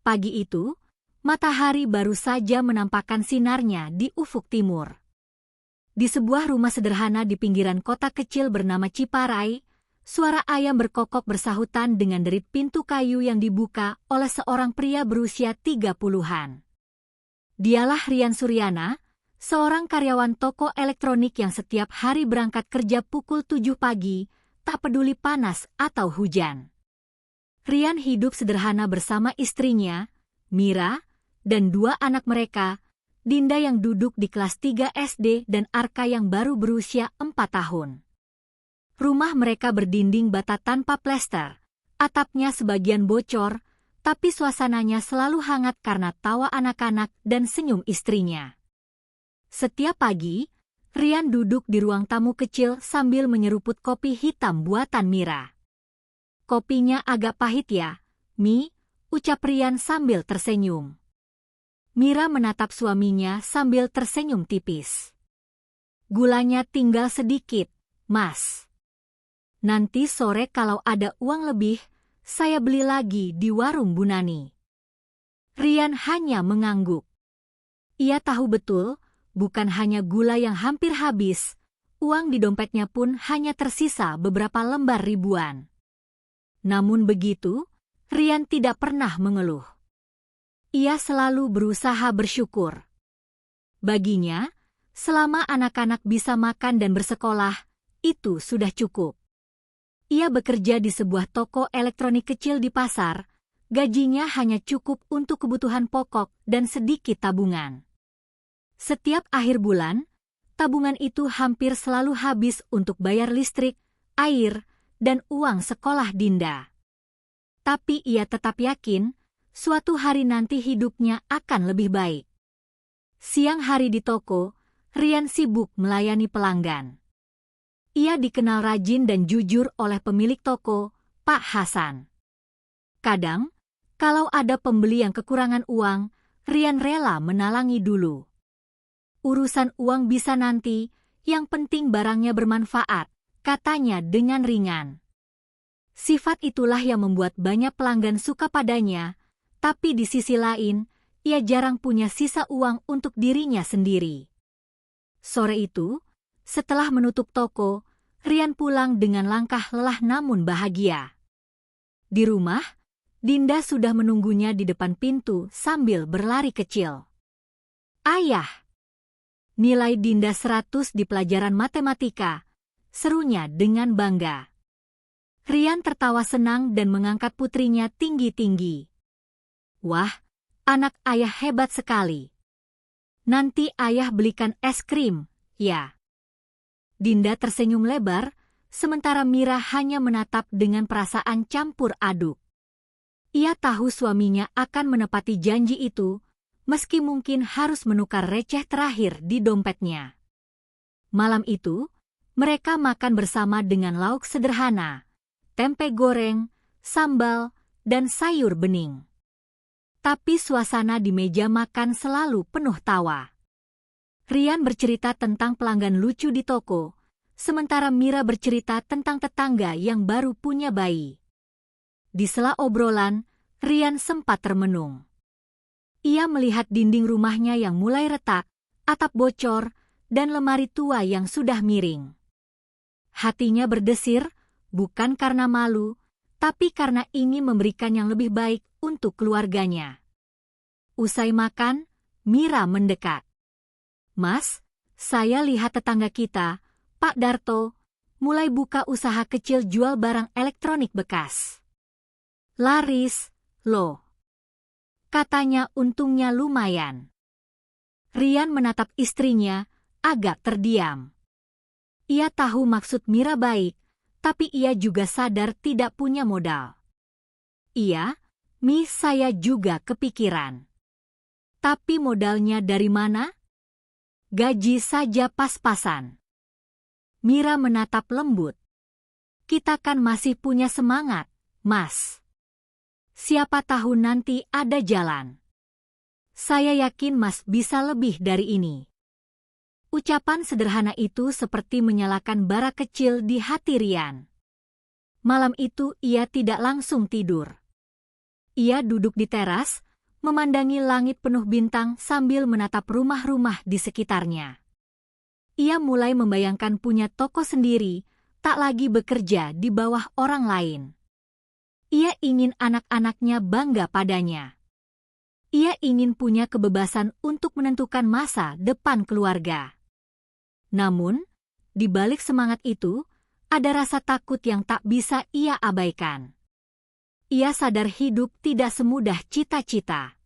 Pagi itu, matahari baru saja menampakkan sinarnya di ufuk timur. Di sebuah rumah sederhana di pinggiran kota kecil bernama Ciparai, suara ayam berkokok bersahutan dengan derit pintu kayu yang dibuka oleh seorang pria berusia 30-an. Dialah Rian Suryana, seorang karyawan toko elektronik yang setiap hari berangkat kerja pukul 7 pagi, tak peduli panas atau hujan. Rian hidup sederhana bersama istrinya, Mira, dan 2 anak mereka, Dinda yang duduk di kelas 3 SD dan Arka yang baru berusia 4 tahun. Rumah mereka berdinding bata tanpa plester, atapnya sebagian bocor, tapi suasananya selalu hangat karena tawa anak-anak dan senyum istrinya. Setiap pagi, Rian duduk di ruang tamu kecil sambil menyeruput kopi hitam buatan Mira. Kopinya agak pahit ya, Mi, ucap Rian sambil tersenyum. Mira menatap suaminya sambil tersenyum tipis. Gulanya tinggal sedikit, Mas. Nanti sore kalau ada uang lebih, saya beli lagi di warung Bu Nani. Rian hanya mengangguk. Ia tahu betul, bukan hanya gula yang hampir habis, uang di dompetnya pun hanya tersisa beberapa lembar ribuan. Namun begitu, Rian tidak pernah mengeluh. Ia selalu berusaha bersyukur. Baginya, selama anak-anak bisa makan dan bersekolah, itu sudah cukup. Ia bekerja di sebuah toko elektronik kecil di pasar, gajinya hanya cukup untuk kebutuhan pokok dan sedikit tabungan. Setiap akhir bulan, tabungan itu hampir selalu habis untuk bayar listrik, air, dan uang sekolah Dinda. Tapi ia tetap yakin, suatu hari nanti hidupnya akan lebih baik. Siang hari di toko, Rian sibuk melayani pelanggan. Ia dikenal rajin dan jujur oleh pemilik toko, Pak Hasan. Kadang, kalau ada pembeli yang kekurangan uang, Rian rela menalangi dulu. Urusan uang bisa nanti, yang penting barangnya bermanfaat, katanya dengan ringan. Sifat itulah yang membuat banyak pelanggan suka padanya, tapi di sisi lain, ia jarang punya sisa uang untuk dirinya sendiri. Sore itu, setelah menutup toko, Rian pulang dengan langkah lelah namun bahagia. Di rumah, Dinda sudah menunggunya di depan pintu sambil berlari kecil. Ayah! Nilai Dinda 100 di pelajaran matematika, serunya dengan bangga. Rian tertawa senang dan mengangkat putrinya tinggi-tinggi. Wah, anak ayah hebat sekali. Nanti ayah belikan es krim, ya. Dinda tersenyum lebar, sementara Mira hanya menatap dengan perasaan campur aduk. Ia tahu suaminya akan menepati janji itu, meski mungkin harus menukar receh terakhir di dompetnya. Malam itu, mereka makan bersama dengan lauk sederhana, tempe goreng, sambal, dan sayur bening. Tapi suasana di meja makan selalu penuh tawa. Rian bercerita tentang pelanggan lucu di toko, sementara Mira bercerita tentang tetangga yang baru punya bayi. Di sela obrolan, Rian sempat termenung. Ia melihat dinding rumahnya yang mulai retak, atap bocor, dan lemari tua yang sudah miring. Hatinya berdesir, bukan karena malu, tapi karena ingin memberikan yang lebih baik untuk keluarganya. Usai makan, Mira mendekat. Mas, saya lihat tetangga kita, Pak Darto, mulai buka usaha kecil jual barang elektronik bekas. Laris, loh. Katanya untungnya lumayan. Rian menatap istrinya, agak terdiam. Ia tahu maksud Mira baik, tapi ia juga sadar tidak punya modal. Iya, Mi, saya juga kepikiran. Tapi modalnya dari mana? Gaji saja pas-pasan. Mira menatap lembut. Kita kan masih punya semangat, Mas. Siapa tahu nanti ada jalan. Saya yakin Mas bisa lebih dari ini. Ucapan sederhana itu seperti menyalakan bara kecil di hati Rian. Malam itu ia tidak langsung tidur. Ia duduk di teras, memandangi langit penuh bintang sambil menatap rumah-rumah di sekitarnya. Ia mulai membayangkan punya toko sendiri, tak lagi bekerja di bawah orang lain. Ia ingin anak-anaknya bangga padanya. Ia ingin punya kebebasan untuk menentukan masa depan keluarga. Namun, di balik semangat itu, ada rasa takut yang tak bisa ia abaikan. Ia sadar hidup tidak semudah cita-cita.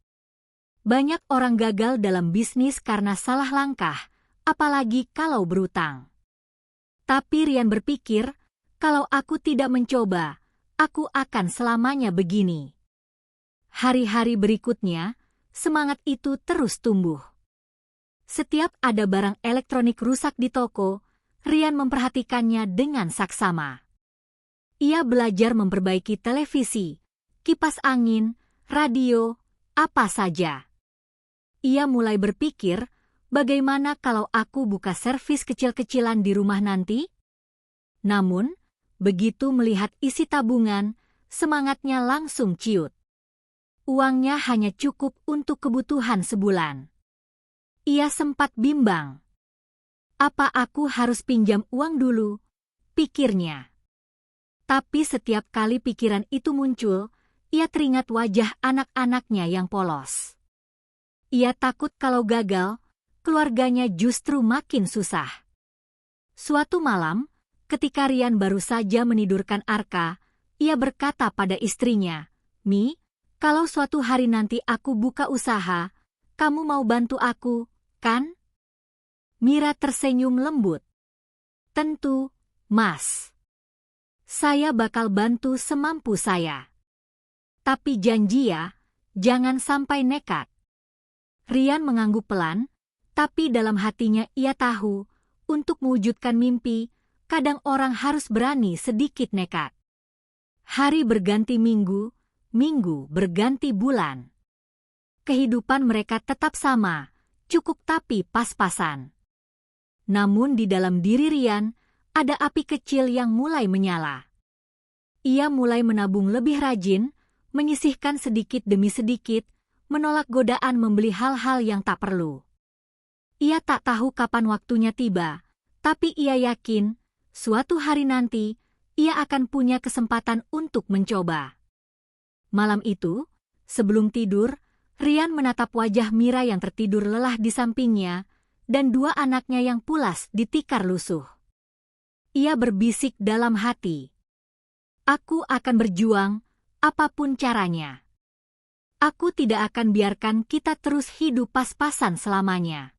Banyak orang gagal dalam bisnis karena salah langkah, apalagi kalau berutang. Tapi Rian berpikir, kalau aku tidak mencoba, aku akan selamanya begini. Hari-hari berikutnya, semangat itu terus tumbuh. Setiap ada barang elektronik rusak di toko, Rian memperhatikannya dengan saksama. Ia belajar memperbaiki televisi, kipas angin, radio, apa saja. Ia mulai berpikir, bagaimana kalau aku buka servis kecil-kecilan di rumah nanti? Namun, begitu melihat isi tabungan, semangatnya langsung ciut. Uangnya hanya cukup untuk kebutuhan sebulan. Ia sempat bimbang. Apa aku harus pinjam uang dulu? Pikirnya. Tapi setiap kali pikiran itu muncul, ia teringat wajah anak-anaknya yang polos. Ia takut kalau gagal, keluarganya justru makin susah. Suatu malam, ketika Rian baru saja menidurkan Arka, ia berkata pada istrinya, "Mi, kalau suatu hari nanti aku buka usaha, kamu mau bantu aku, kan?" Mira tersenyum lembut. "Tentu, Mas. Saya bakal bantu semampu saya. Tapi janji ya, jangan sampai nekat." Rian mengangguk pelan, tapi dalam hatinya ia tahu, untuk mewujudkan mimpi, kadang orang harus berani sedikit nekat. Hari berganti minggu, minggu berganti bulan. Kehidupan mereka tetap sama, cukup tapi pas-pasan. Namun di dalam diri Rian, ada api kecil yang mulai menyala. Ia mulai menabung lebih rajin, menyisihkan sedikit demi sedikit, menolak godaan membeli hal-hal yang tak perlu. Ia tak tahu kapan waktunya tiba, tapi ia yakin, suatu hari nanti, ia akan punya kesempatan untuk mencoba. Malam itu, sebelum tidur, Rian menatap wajah Mira yang tertidur lelah di sampingnya, dan dua anaknya yang pulas ditikar lusuh. Ia berbisik dalam hati, "Aku akan berjuang, apapun caranya. Aku tidak akan biarkan kita terus hidup pas-pasan selamanya."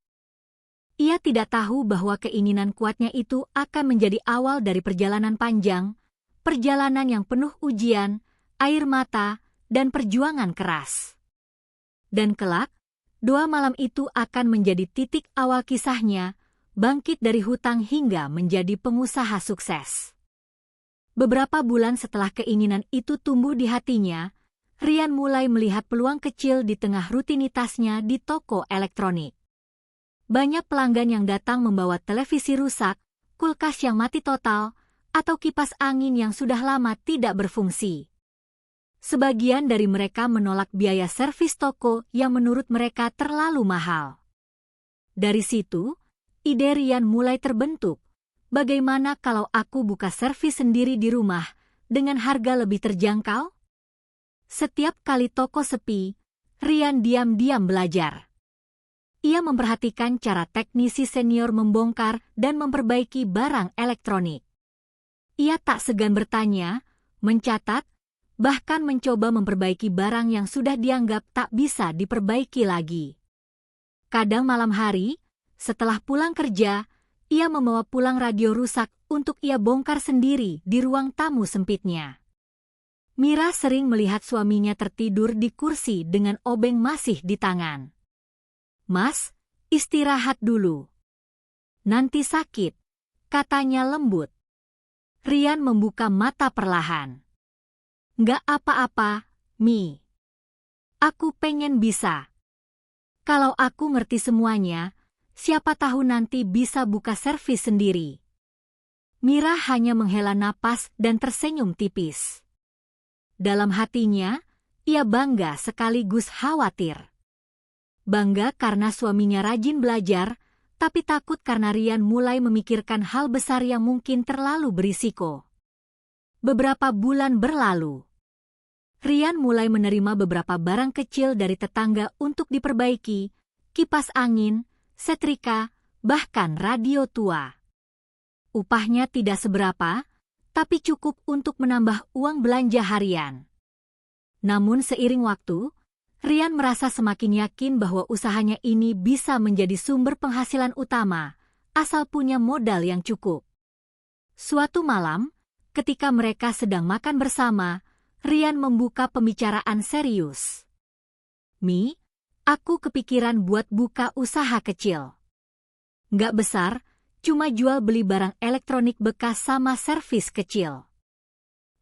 Ia tidak tahu bahwa keinginan kuatnya itu akan menjadi awal dari perjalanan panjang, perjalanan yang penuh ujian, air mata, dan perjuangan keras. Dan kelak, doa malam itu akan menjadi titik awal kisahnya, bangkit dari hutang hingga menjadi pengusaha sukses. Beberapa bulan setelah keinginan itu tumbuh di hatinya, Rian mulai melihat peluang kecil di tengah rutinitasnya di toko elektronik. Banyak pelanggan yang datang membawa televisi rusak, kulkas yang mati total, atau kipas angin yang sudah lama tidak berfungsi. Sebagian dari mereka menolak biaya servis toko yang menurut mereka terlalu mahal. Dari situ, ide Rian mulai terbentuk. Bagaimana kalau aku buka servis sendiri di rumah dengan harga lebih terjangkau? Setiap kali toko sepi, Rian diam-diam belajar. Ia memperhatikan cara teknisi senior membongkar dan memperbaiki barang elektronik. Ia tak segan bertanya, mencatat, bahkan mencoba memperbaiki barang yang sudah dianggap tak bisa diperbaiki lagi. Kadang malam hari, setelah pulang kerja, ia membawa pulang radio rusak untuk ia bongkar sendiri di ruang tamu sempitnya. Mira sering melihat suaminya tertidur di kursi dengan obeng masih di tangan. "Mas, istirahat dulu. Nanti sakit," katanya lembut. Rian membuka mata perlahan. "Nggak apa-apa, Mi. Aku pengen bisa. Kalau aku ngerti semuanya, siapa tahu nanti bisa buka servis sendiri." Mira hanya menghela napas dan tersenyum tipis. Dalam hatinya, Ia bangga sekaligus khawatir. Bangga karena suaminya rajin belajar, tapi takut karena Rian mulai memikirkan hal besar yang mungkin terlalu berisiko. Beberapa bulan berlalu. Rian mulai menerima beberapa barang kecil dari tetangga untuk diperbaiki, kipas angin, setrika, bahkan radio tua. Upahnya tidak seberapa, tapi cukup untuk menambah uang belanja harian. Namun seiring waktu, Rian merasa semakin yakin bahwa usahanya ini bisa menjadi sumber penghasilan utama, asal punya modal yang cukup. Suatu malam, ketika mereka sedang makan bersama, Rian membuka pembicaraan serius. "Mi, aku kepikiran buat buka usaha kecil. Nggak besar, cuma jual beli barang elektronik bekas sama servis kecil.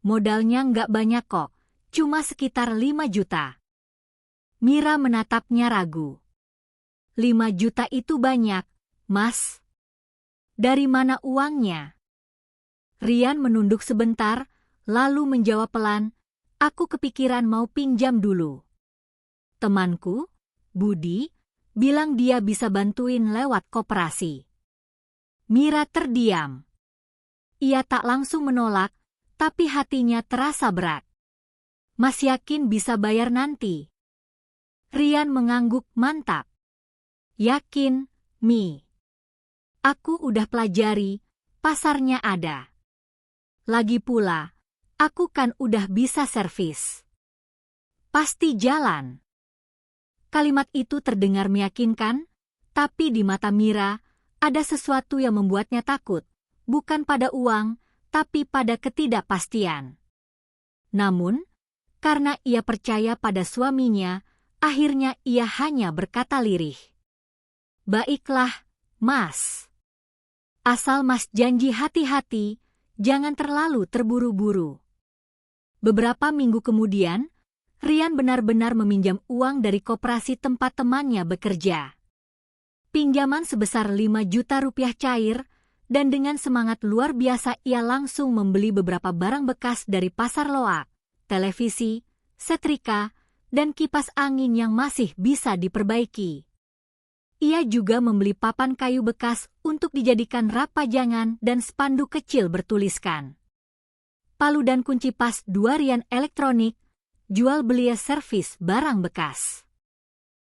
Modalnya nggak banyak kok. Cuma sekitar 5 juta. Mira menatapnya ragu. 5 juta itu banyak, Mas. Dari mana uangnya? Rian menunduk sebentar, lalu menjawab pelan, aku kepikiran mau pinjam dulu. Temanku, Budi, bilang dia bisa bantuin lewat koperasi. Mira terdiam. Ia tak langsung menolak, tapi hatinya terasa berat. Mas yakin bisa bayar nanti? Rian mengangguk mantap. Yakin, Mi. Aku udah pelajari, pasarnya ada. Lagi pula, aku kan udah bisa servis. Pasti jalan. Kalimat itu terdengar meyakinkan, tapi di mata Mira, ada sesuatu yang membuatnya takut, bukan pada uang, tapi pada ketidakpastian. Namun, karena ia percaya pada suaminya, akhirnya ia hanya berkata lirih. Baiklah, Mas. Asal Mas janji hati-hati, jangan terlalu terburu-buru. Beberapa minggu kemudian, Rian benar-benar meminjam uang dari koperasi tempat temannya bekerja. Pinjaman sebesar 5 juta rupiah cair, dan dengan semangat luar biasa ia langsung membeli beberapa barang bekas dari pasar loak. Televisi, setrika, dan kipas angin yang masih bisa diperbaiki. Ia juga membeli papan kayu bekas untuk dijadikan rak pajangan dan spanduk kecil bertuliskan. Palu dan kunci pas 2 Rian elektronik, jual beli servis barang bekas.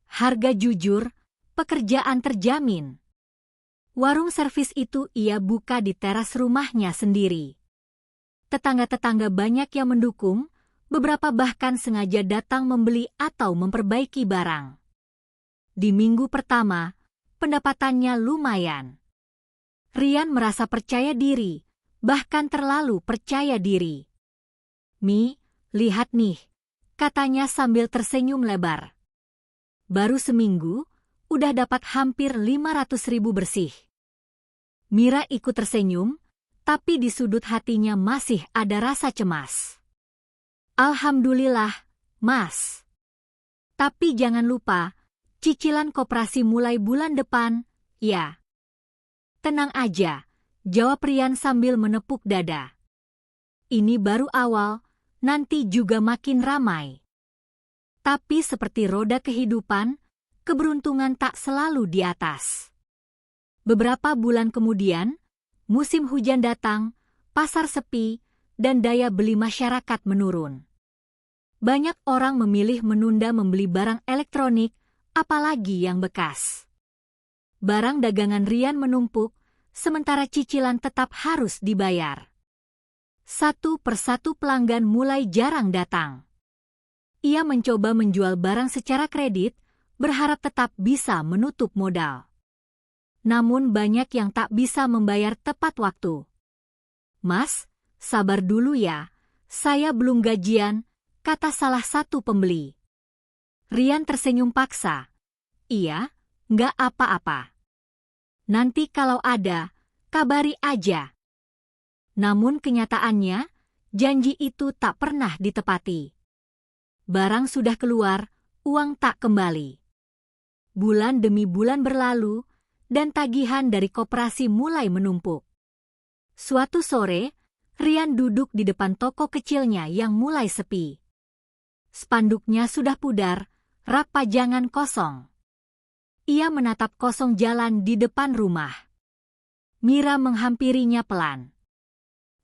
Harga jujur, pekerjaan terjamin. Warung servis itu ia buka di teras rumahnya sendiri. Tetangga-tetangga banyak yang mendukung, beberapa bahkan sengaja datang membeli atau memperbaiki barang. Di minggu pertama, pendapatannya lumayan. Rian merasa percaya diri, bahkan terlalu percaya diri. Mi, lihat nih, katanya sambil tersenyum lebar. Baru seminggu, udah dapat hampir 500.000 bersih. Mira ikut tersenyum, tapi di sudut hatinya masih ada rasa cemas. Alhamdulillah, Mas. Tapi jangan lupa, cicilan koperasi mulai bulan depan, ya. Tenang aja, jawab Rian sambil menepuk dada. Ini baru awal, nanti juga makin ramai. Tapi seperti roda kehidupan, keberuntungan tak selalu di atas. Beberapa bulan kemudian, musim hujan datang, pasar sepi, dan daya beli masyarakat menurun. Banyak orang memilih menunda membeli barang elektronik, apalagi yang bekas. Barang dagangan Rian menumpuk, sementara cicilan tetap harus dibayar. Satu persatu pelanggan mulai jarang datang. Ia mencoba menjual barang secara kredit, berharap tetap bisa menutup modal. Namun banyak yang tak bisa membayar tepat waktu. Mas, sabar dulu ya, saya belum gajian, kata salah satu pembeli. Rian tersenyum paksa. Iya, nggak apa-apa. Nanti kalau ada, kabari aja. Namun kenyataannya, janji itu tak pernah ditepati. Barang sudah keluar, uang tak kembali. Bulan demi bulan berlalu, dan tagihan dari koperasi mulai menumpuk. Suatu sore, Rian duduk di depan toko kecilnya yang mulai sepi. Spanduknya sudah pudar, rak pajangan kosong. Ia menatap kosong jalan di depan rumah. Mira menghampirinya pelan.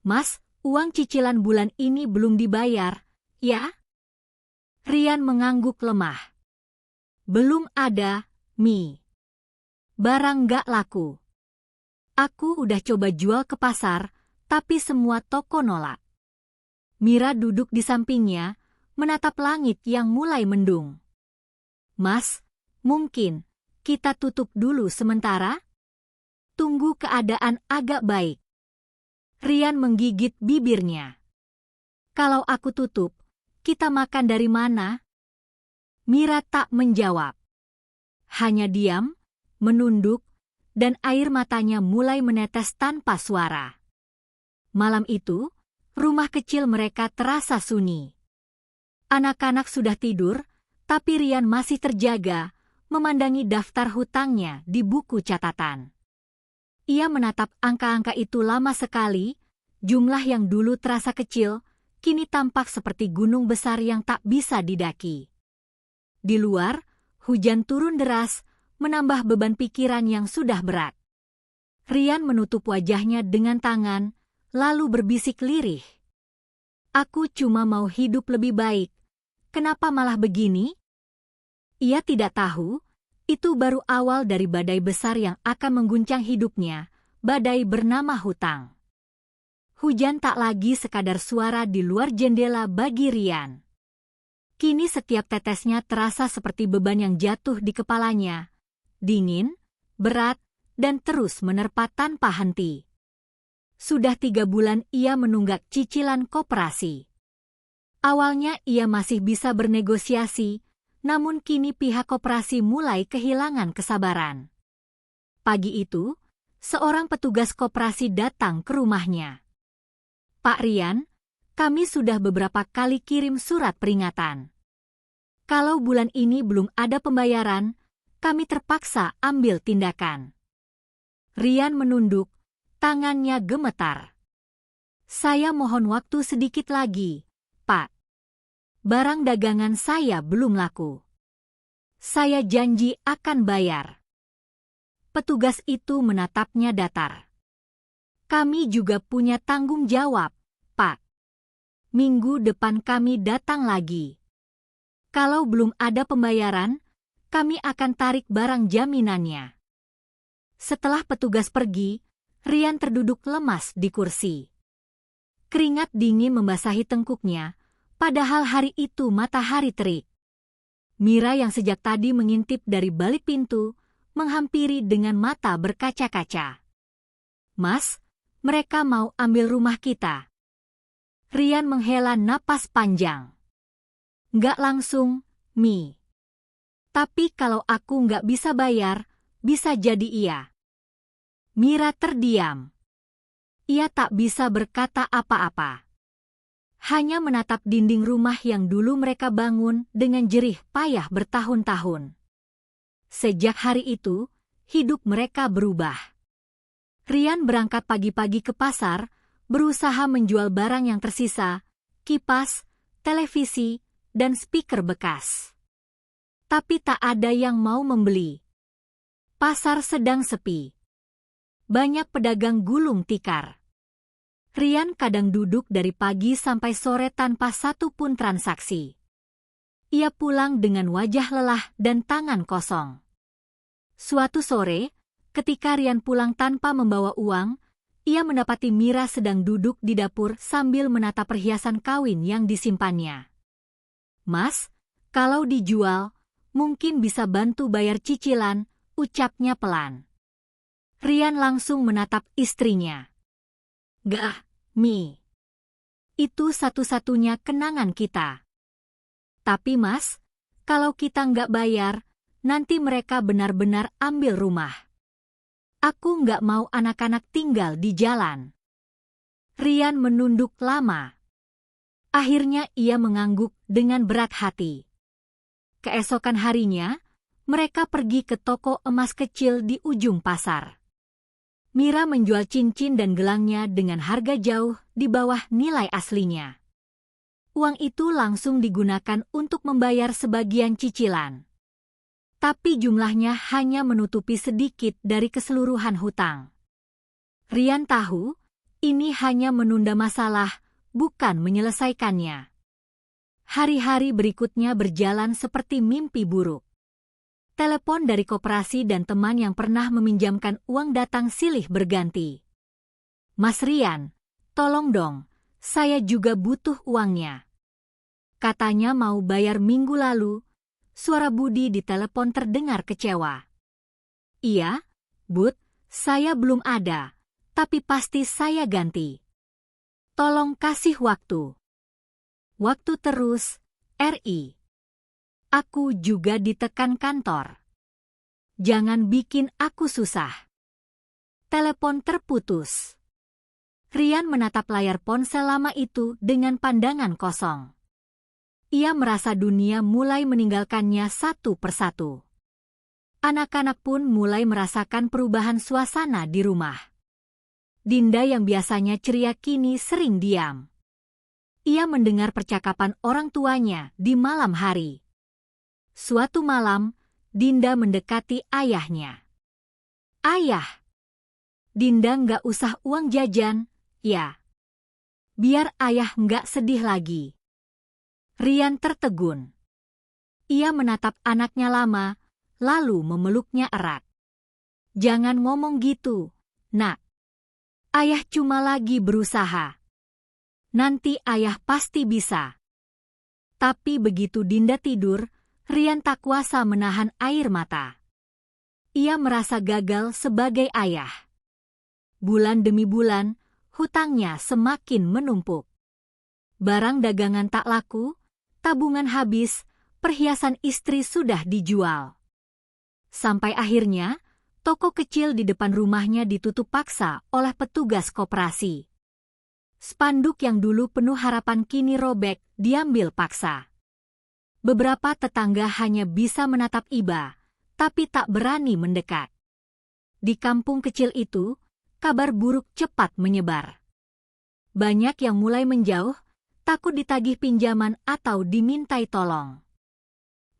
"Mas, uang cicilan bulan ini belum dibayar, ya?" Rian mengangguk lemah. "Belum ada, Mi. Barang nggak laku. Aku udah coba jual ke pasar, tapi semua toko nolak." Mira duduk di sampingnya, menatap langit yang mulai mendung. "Mas, mungkin kita tutup dulu sementara? Tunggu keadaan agak baik." Rian menggigit bibirnya. "Kalau aku tutup, kita makan dari mana?" Mira tak menjawab. Hanya diam, menunduk, dan air matanya mulai menetes tanpa suara. Malam itu, rumah kecil mereka terasa sunyi. Anak-anak sudah tidur, tapi Rian masih terjaga, memandangi daftar hutangnya di buku catatan. Ia menatap angka-angka itu lama sekali, jumlah yang dulu terasa kecil, kini tampak seperti gunung besar yang tak bisa didaki. Di luar, hujan turun deras, menambah beban pikiran yang sudah berat. Rian menutup wajahnya dengan tangan, lalu berbisik lirih. "Aku cuma mau hidup lebih baik. Kenapa malah begini?" Ia tidak tahu, itu baru awal dari badai besar yang akan mengguncang hidupnya, badai bernama hutang. Hujan tak lagi sekadar suara di luar jendela bagi Rian. Kini setiap tetesnya terasa seperti beban yang jatuh di kepalanya. Dingin, berat, dan terus menerpa tanpa henti. Sudah 3 bulan ia menunggak cicilan koperasi. Awalnya ia masih bisa bernegosiasi, namun kini pihak koperasi mulai kehilangan kesabaran. Pagi itu, seorang petugas koperasi datang ke rumahnya. "Pak Rian, kami sudah beberapa kali kirim surat peringatan. Kalau bulan ini belum ada pembayaran, kami terpaksa ambil tindakan." Rian menunduk, tangannya gemetar. "Saya mohon waktu sedikit lagi, Pak. Barang dagangan saya belum laku. Saya janji akan bayar." Petugas itu menatapnya datar. "Kami juga punya tanggung jawab, Pak. Minggu depan kami datang lagi. Kalau belum ada pembayaran, kami akan tarik barang jaminannya." Setelah petugas pergi, Rian terduduk lemas di kursi. Keringat dingin membasahi tengkuknya, padahal hari itu matahari terik. Mira yang sejak tadi mengintip dari balik pintu, menghampiri dengan mata berkaca-kaca. "Mas, mereka mau ambil rumah kita." Rian menghela napas panjang. "Nggak langsung, Mi. Tapi kalau aku nggak bisa bayar, bisa jadi iya." Mira terdiam. Ia tak bisa berkata apa-apa. Hanya menatap dinding rumah yang dulu mereka bangun dengan jerih payah bertahun-tahun. Sejak hari itu, hidup mereka berubah. Rian berangkat pagi-pagi ke pasar, berusaha menjual barang yang tersisa, kipas, televisi, dan speaker bekas. Tapi tak ada yang mau membeli. Pasar sedang sepi. Banyak pedagang gulung tikar. Rian kadang duduk dari pagi sampai sore tanpa satu pun transaksi. Ia pulang dengan wajah lelah dan tangan kosong. Suatu sore, ketika Rian pulang tanpa membawa uang, ia mendapati Mira sedang duduk di dapur sambil menatap perhiasan kawin yang disimpannya. "Mas, kalau dijual, mungkin bisa bantu bayar cicilan," ucapnya pelan. Rian langsung menatap istrinya. "Gah, Mi. Itu satu-satunya kenangan kita. Tapi Mas, kalau kita nggak bayar, nanti mereka benar-benar ambil rumah. Aku nggak mau anak-anak tinggal di jalan." Rian menunduk lama. Akhirnya ia mengangguk dengan berat hati. Keesokan harinya, mereka pergi ke toko emas kecil di ujung pasar. Mira menjual cincin dan gelangnya dengan harga jauh di bawah nilai aslinya. Uang itu langsung digunakan untuk membayar sebagian cicilan. Tapi jumlahnya hanya menutupi sedikit dari keseluruhan hutang. Rian tahu, ini hanya menunda masalah, bukan menyelesaikannya. Hari-hari berikutnya berjalan seperti mimpi buruk. Telepon dari koperasi dan teman yang pernah meminjamkan uang datang silih berganti. "Mas Rian, tolong dong, saya juga butuh uangnya." Katanya mau bayar minggu lalu. Suara Budi di telepon terdengar kecewa. "Iya, Bud, saya belum ada, tapi pasti saya ganti. Tolong kasih waktu." Waktu terus, RI. "Aku juga ditekan kantor. Jangan bikin aku susah." Telepon terputus. Rian menatap layar ponsel lama itu dengan pandangan kosong. Ia merasa dunia mulai meninggalkannya satu persatu. Anak-anak pun mulai merasakan perubahan suasana di rumah. Dinda yang biasanya ceria kini sering diam. Ia mendengar percakapan orang tuanya di malam hari. Suatu malam, Dinda mendekati ayahnya. "Ayah, Dinda nggak usah uang jajan, ya? Biar ayah nggak sedih lagi." Rian tertegun. Ia menatap anaknya lama, lalu memeluknya erat. "Jangan ngomong gitu, Nak. Ayah cuma lagi berusaha. Nanti ayah pasti bisa." Tapi begitu Dinda tidur, Rian tak kuasa menahan air mata. Ia merasa gagal sebagai ayah. Bulan demi bulan, hutangnya semakin menumpuk. Barang dagangan tak laku, tabungan habis, perhiasan istri sudah dijual. Sampai akhirnya, toko kecil di depan rumahnya ditutup paksa oleh petugas koperasi. Spanduk yang dulu penuh harapan kini robek, diambil paksa. Beberapa tetangga hanya bisa menatap iba, tapi tak berani mendekat. Di kampung kecil itu, kabar buruk cepat menyebar. Banyak yang mulai menjauh, takut ditagih pinjaman atau dimintai tolong.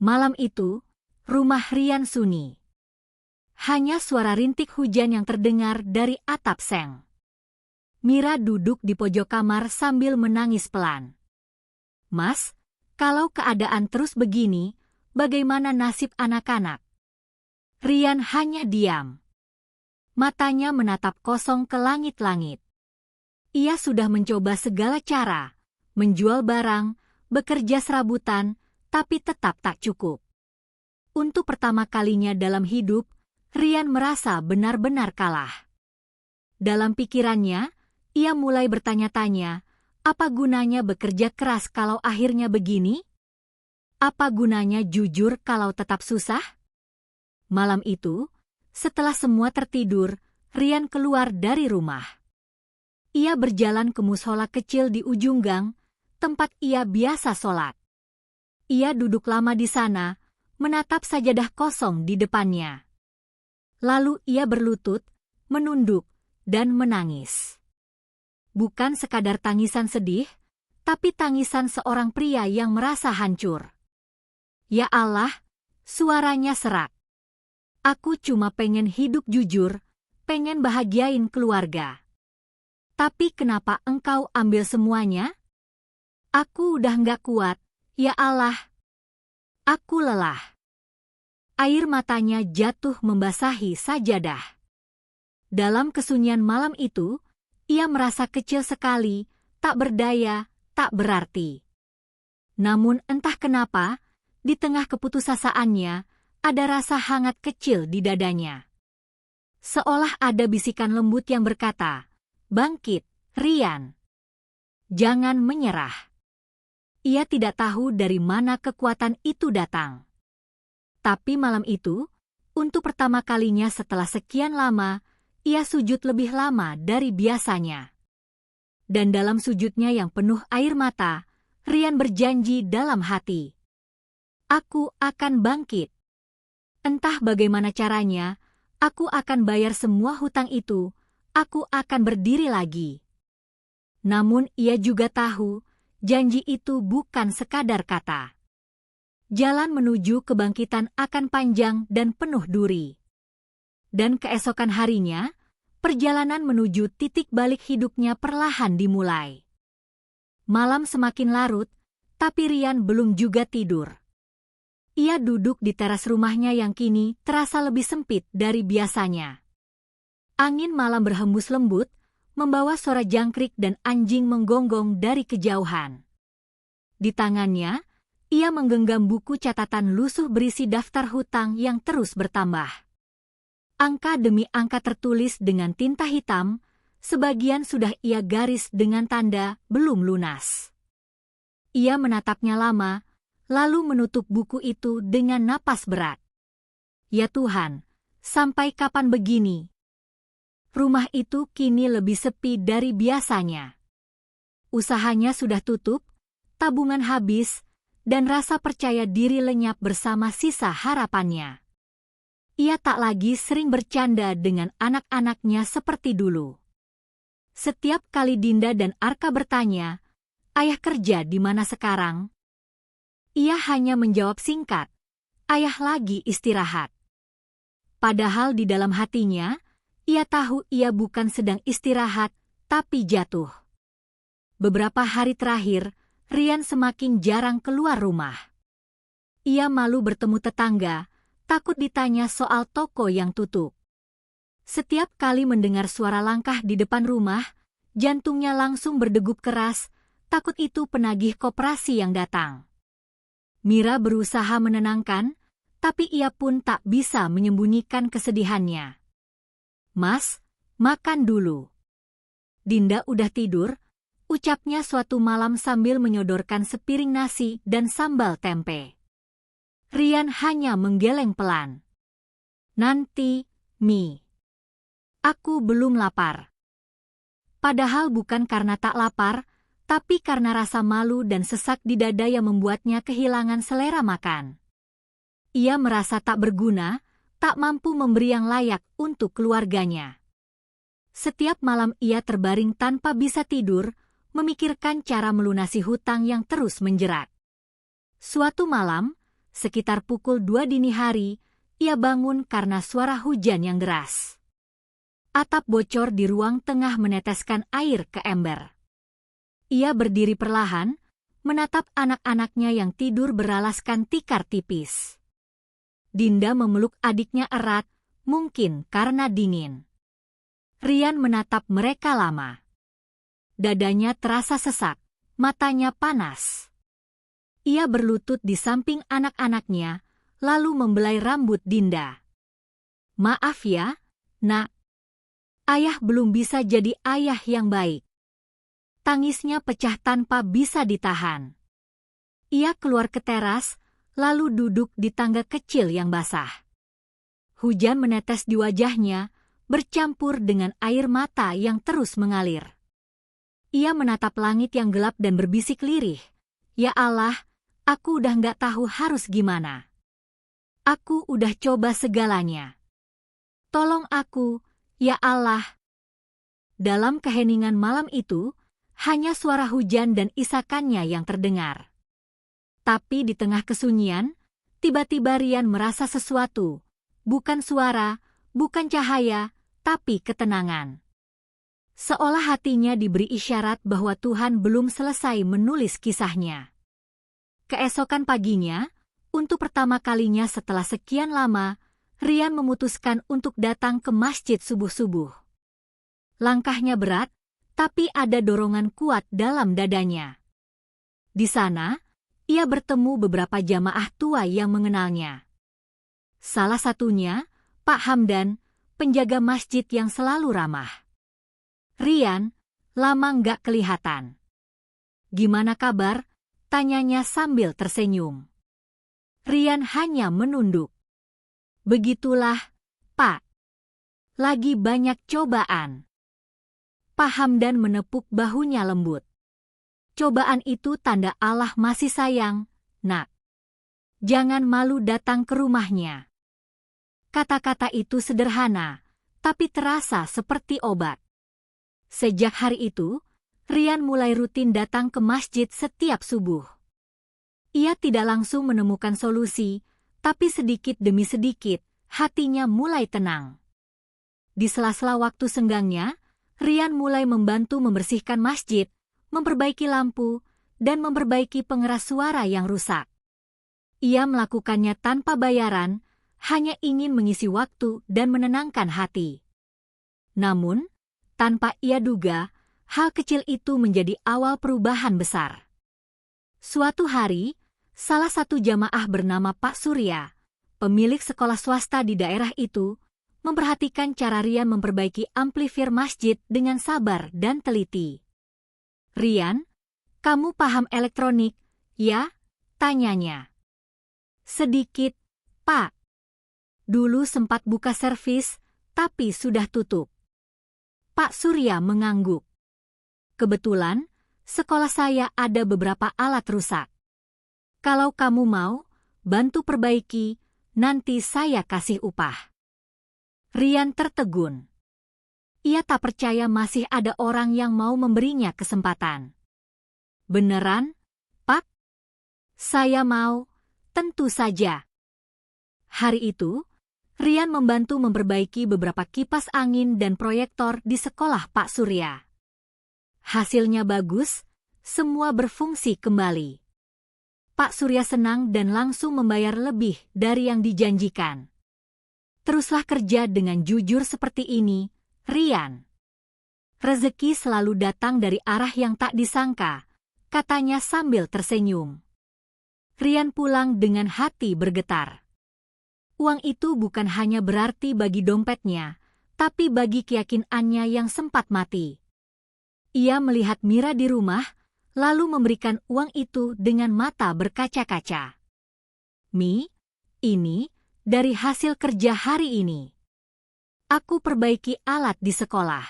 Malam itu, rumah Rian sunyi. Hanya suara rintik hujan yang terdengar dari atap seng. Mira duduk di pojok kamar sambil menangis pelan. "Mas, kalau keadaan terus begini, bagaimana nasib anak-anak?" Rian hanya diam. Matanya menatap kosong ke langit-langit. Ia sudah mencoba segala cara, menjual barang, bekerja serabutan, tapi tetap tak cukup. Untuk pertama kalinya dalam hidup, Rian merasa benar-benar kalah. Dalam pikirannya, ia mulai bertanya-tanya, apa gunanya bekerja keras kalau akhirnya begini? Apa gunanya jujur kalau tetap susah? Malam itu, setelah semua tertidur, Rian keluar dari rumah. Ia berjalan ke musola kecil di ujung gang, tempat ia biasa sholat. Ia duduk lama di sana, menatap sajadah kosong di depannya. Lalu ia berlutut, menunduk, dan menangis. Bukan sekadar tangisan sedih, tapi tangisan seorang pria yang merasa hancur. "Ya Allah," suaranya serak. "Aku cuma pengen hidup jujur, pengen bahagiain keluarga. Tapi kenapa Engkau ambil semuanya? Aku udah nggak kuat, ya Allah. Aku lelah." Air matanya jatuh membasahi sajadah. Dalam kesunyian malam itu, ia merasa kecil sekali, tak berdaya, tak berarti. Namun entah kenapa, di tengah keputusasaan-Nya, ada rasa hangat kecil di dadanya. Seolah ada bisikan lembut yang berkata, "Bangkit, Rian. Jangan menyerah." Ia tidak tahu dari mana kekuatan itu datang. Tapi malam itu, untuk pertama kalinya setelah sekian lama, ia sujud lebih lama dari biasanya. Dan dalam sujudnya yang penuh air mata, Rian berjanji dalam hati, "Aku akan bangkit. Entah bagaimana caranya, aku akan bayar semua hutang itu, aku akan berdiri lagi." Namun ia juga tahu, Janji itu bukan sekadar kata. Jalan menuju kebangkitan akan panjang dan penuh duri. Dan keesokan harinya, perjalanan menuju titik balik hidupnya perlahan dimulai. Malam semakin larut, tapi Ryan belum juga tidur. Ia duduk di teras rumahnya yang kini terasa lebih sempit dari biasanya. Angin malam berhembus lembut, membawa suara jangkrik dan anjing menggonggong dari kejauhan. Di tangannya, ia menggenggam buku catatan lusuh berisi daftar hutang yang terus bertambah. Angka demi angka tertulis dengan tinta hitam, sebagian sudah ia garis dengan tanda belum lunas. Ia menatapnya lama, lalu menutup buku itu dengan napas berat. Ya Tuhan, sampai kapan begini? Rumah itu kini lebih sepi dari biasanya. Usahanya sudah tutup, tabungan habis, dan rasa percaya diri lenyap bersama sisa harapannya. Ia tak lagi sering bercanda dengan anak-anaknya seperti dulu. Setiap kali Dinda dan Arka bertanya, "Ayah kerja di mana sekarang?" Ia hanya menjawab singkat, "Ayah lagi istirahat." Padahal di dalam hatinya, ia tahu ia bukan sedang istirahat, tapi jatuh. Beberapa hari terakhir, Ryan semakin jarang keluar rumah. Ia malu bertemu tetangga, takut ditanya soal toko yang tutup. Setiap kali mendengar suara langkah di depan rumah, jantungnya langsung berdegup keras, takut itu penagih koperasi yang datang. Mira berusaha menenangkan, tapi ia pun tak bisa menyembunyikan kesedihannya. "Mas, makan dulu." Dinda udah tidur, ucapnya suatu malam sambil menyodorkan sepiring nasi dan sambal tempe. Ryan hanya menggeleng pelan. "Nanti, Mi. Aku belum lapar." Padahal bukan karena tak lapar, tapi karena rasa malu dan sesak di dada yang membuatnya kehilangan selera makan. Ia merasa tak berguna, tak mampu memberi yang layak untuk keluarganya. Setiap malam ia terbaring tanpa bisa tidur, memikirkan cara melunasi hutang yang terus menjerat. Suatu malam, sekitar pukul 2 dini hari, ia bangun karena suara hujan yang deras. Atap bocor di ruang tengah meneteskan air ke ember. Ia berdiri perlahan, menatap anak-anaknya yang tidur beralaskan tikar tipis. Dinda memeluk adiknya erat, mungkin karena dingin. Ryan menatap mereka lama. Dadanya terasa sesak, matanya panas. Ia berlutut di samping anak-anaknya, lalu membelai rambut Dinda. "Maaf ya, Nak. Ayah belum bisa jadi ayah yang baik." Tangisnya pecah tanpa bisa ditahan. Ia keluar ke teras, lalu duduk di tangga kecil yang basah. Hujan menetes di wajahnya, bercampur dengan air mata yang terus mengalir. Ia menatap langit yang gelap dan berbisik lirih, "Ya Allah, aku udah nggak tahu harus gimana. Aku udah coba segalanya. Tolong aku, ya Allah." Dalam keheningan malam itu, hanya suara hujan dan isakannya yang terdengar. Tapi di tengah kesunyian, tiba-tiba Ryan merasa sesuatu. Bukan suara, bukan cahaya, tapi ketenangan. Seolah hatinya diberi isyarat bahwa Tuhan belum selesai menulis kisahnya. Keesokan paginya, untuk pertama kalinya setelah sekian lama, Ryan memutuskan untuk datang ke masjid subuh-subuh. Langkahnya berat, tapi ada dorongan kuat dalam dadanya. Di sana, ia bertemu beberapa jamaah tua yang mengenalnya. Salah satunya, Pak Hamdan, penjaga masjid yang selalu ramah. "Ryan, lama nggak kelihatan. Gimana kabar?" tanyanya sambil tersenyum. Ryan hanya menunduk. "Begitulah, Pak. Lagi banyak cobaan." Pak Hamdan menepuk bahunya lembut. "Cobaan itu tanda Allah masih sayang, Nak. Jangan malu datang ke rumahnya." Kata-kata itu sederhana, tapi terasa seperti obat. Sejak hari itu, Rian mulai rutin datang ke masjid setiap subuh. Ia tidak langsung menemukan solusi, tapi sedikit demi sedikit, hatinya mulai tenang. Di sela-sela waktu senggangnya, Rian mulai membantu membersihkan masjid, memperbaiki lampu, dan memperbaiki pengeras suara yang rusak. Ia melakukannya tanpa bayaran, hanya ingin mengisi waktu dan menenangkan hati. Namun, tanpa ia duga, hal kecil itu menjadi awal perubahan besar. Suatu hari, salah satu jamaah bernama Pak Surya, pemilik sekolah swasta di daerah itu, memperhatikan cara Rian memperbaiki amplifier masjid dengan sabar dan teliti. "Rian, kamu paham elektronik, ya?" tanyanya. "Sedikit, Pak. Dulu sempat buka servis, tapi sudah tutup." Pak Surya mengangguk. "Kebetulan, sekolah saya ada beberapa alat rusak. Kalau kamu mau, bantu perbaiki, nanti saya kasih upah." Rian tertegun. Ia tak percaya masih ada orang yang mau memberinya kesempatan. "Beneran, Pak? Saya mau, tentu saja." Hari itu, Rian membantu memperbaiki beberapa kipas angin dan proyektor di sekolah Pak Surya. Hasilnya bagus, semua berfungsi kembali. Pak Surya senang dan langsung membayar lebih dari yang dijanjikan. "Teruslah kerja dengan jujur seperti ini, Rian. Rezeki selalu datang dari arah yang tak disangka," katanya sambil tersenyum. Rian pulang dengan hati bergetar. Uang itu bukan hanya berarti bagi dompetnya, tapi bagi keyakinannya yang sempat mati. Ia melihat Mira di rumah, lalu memberikan uang itu dengan mata berkaca-kaca. "Mi, ini dari hasil kerja hari ini. Aku perbaiki alat di sekolah."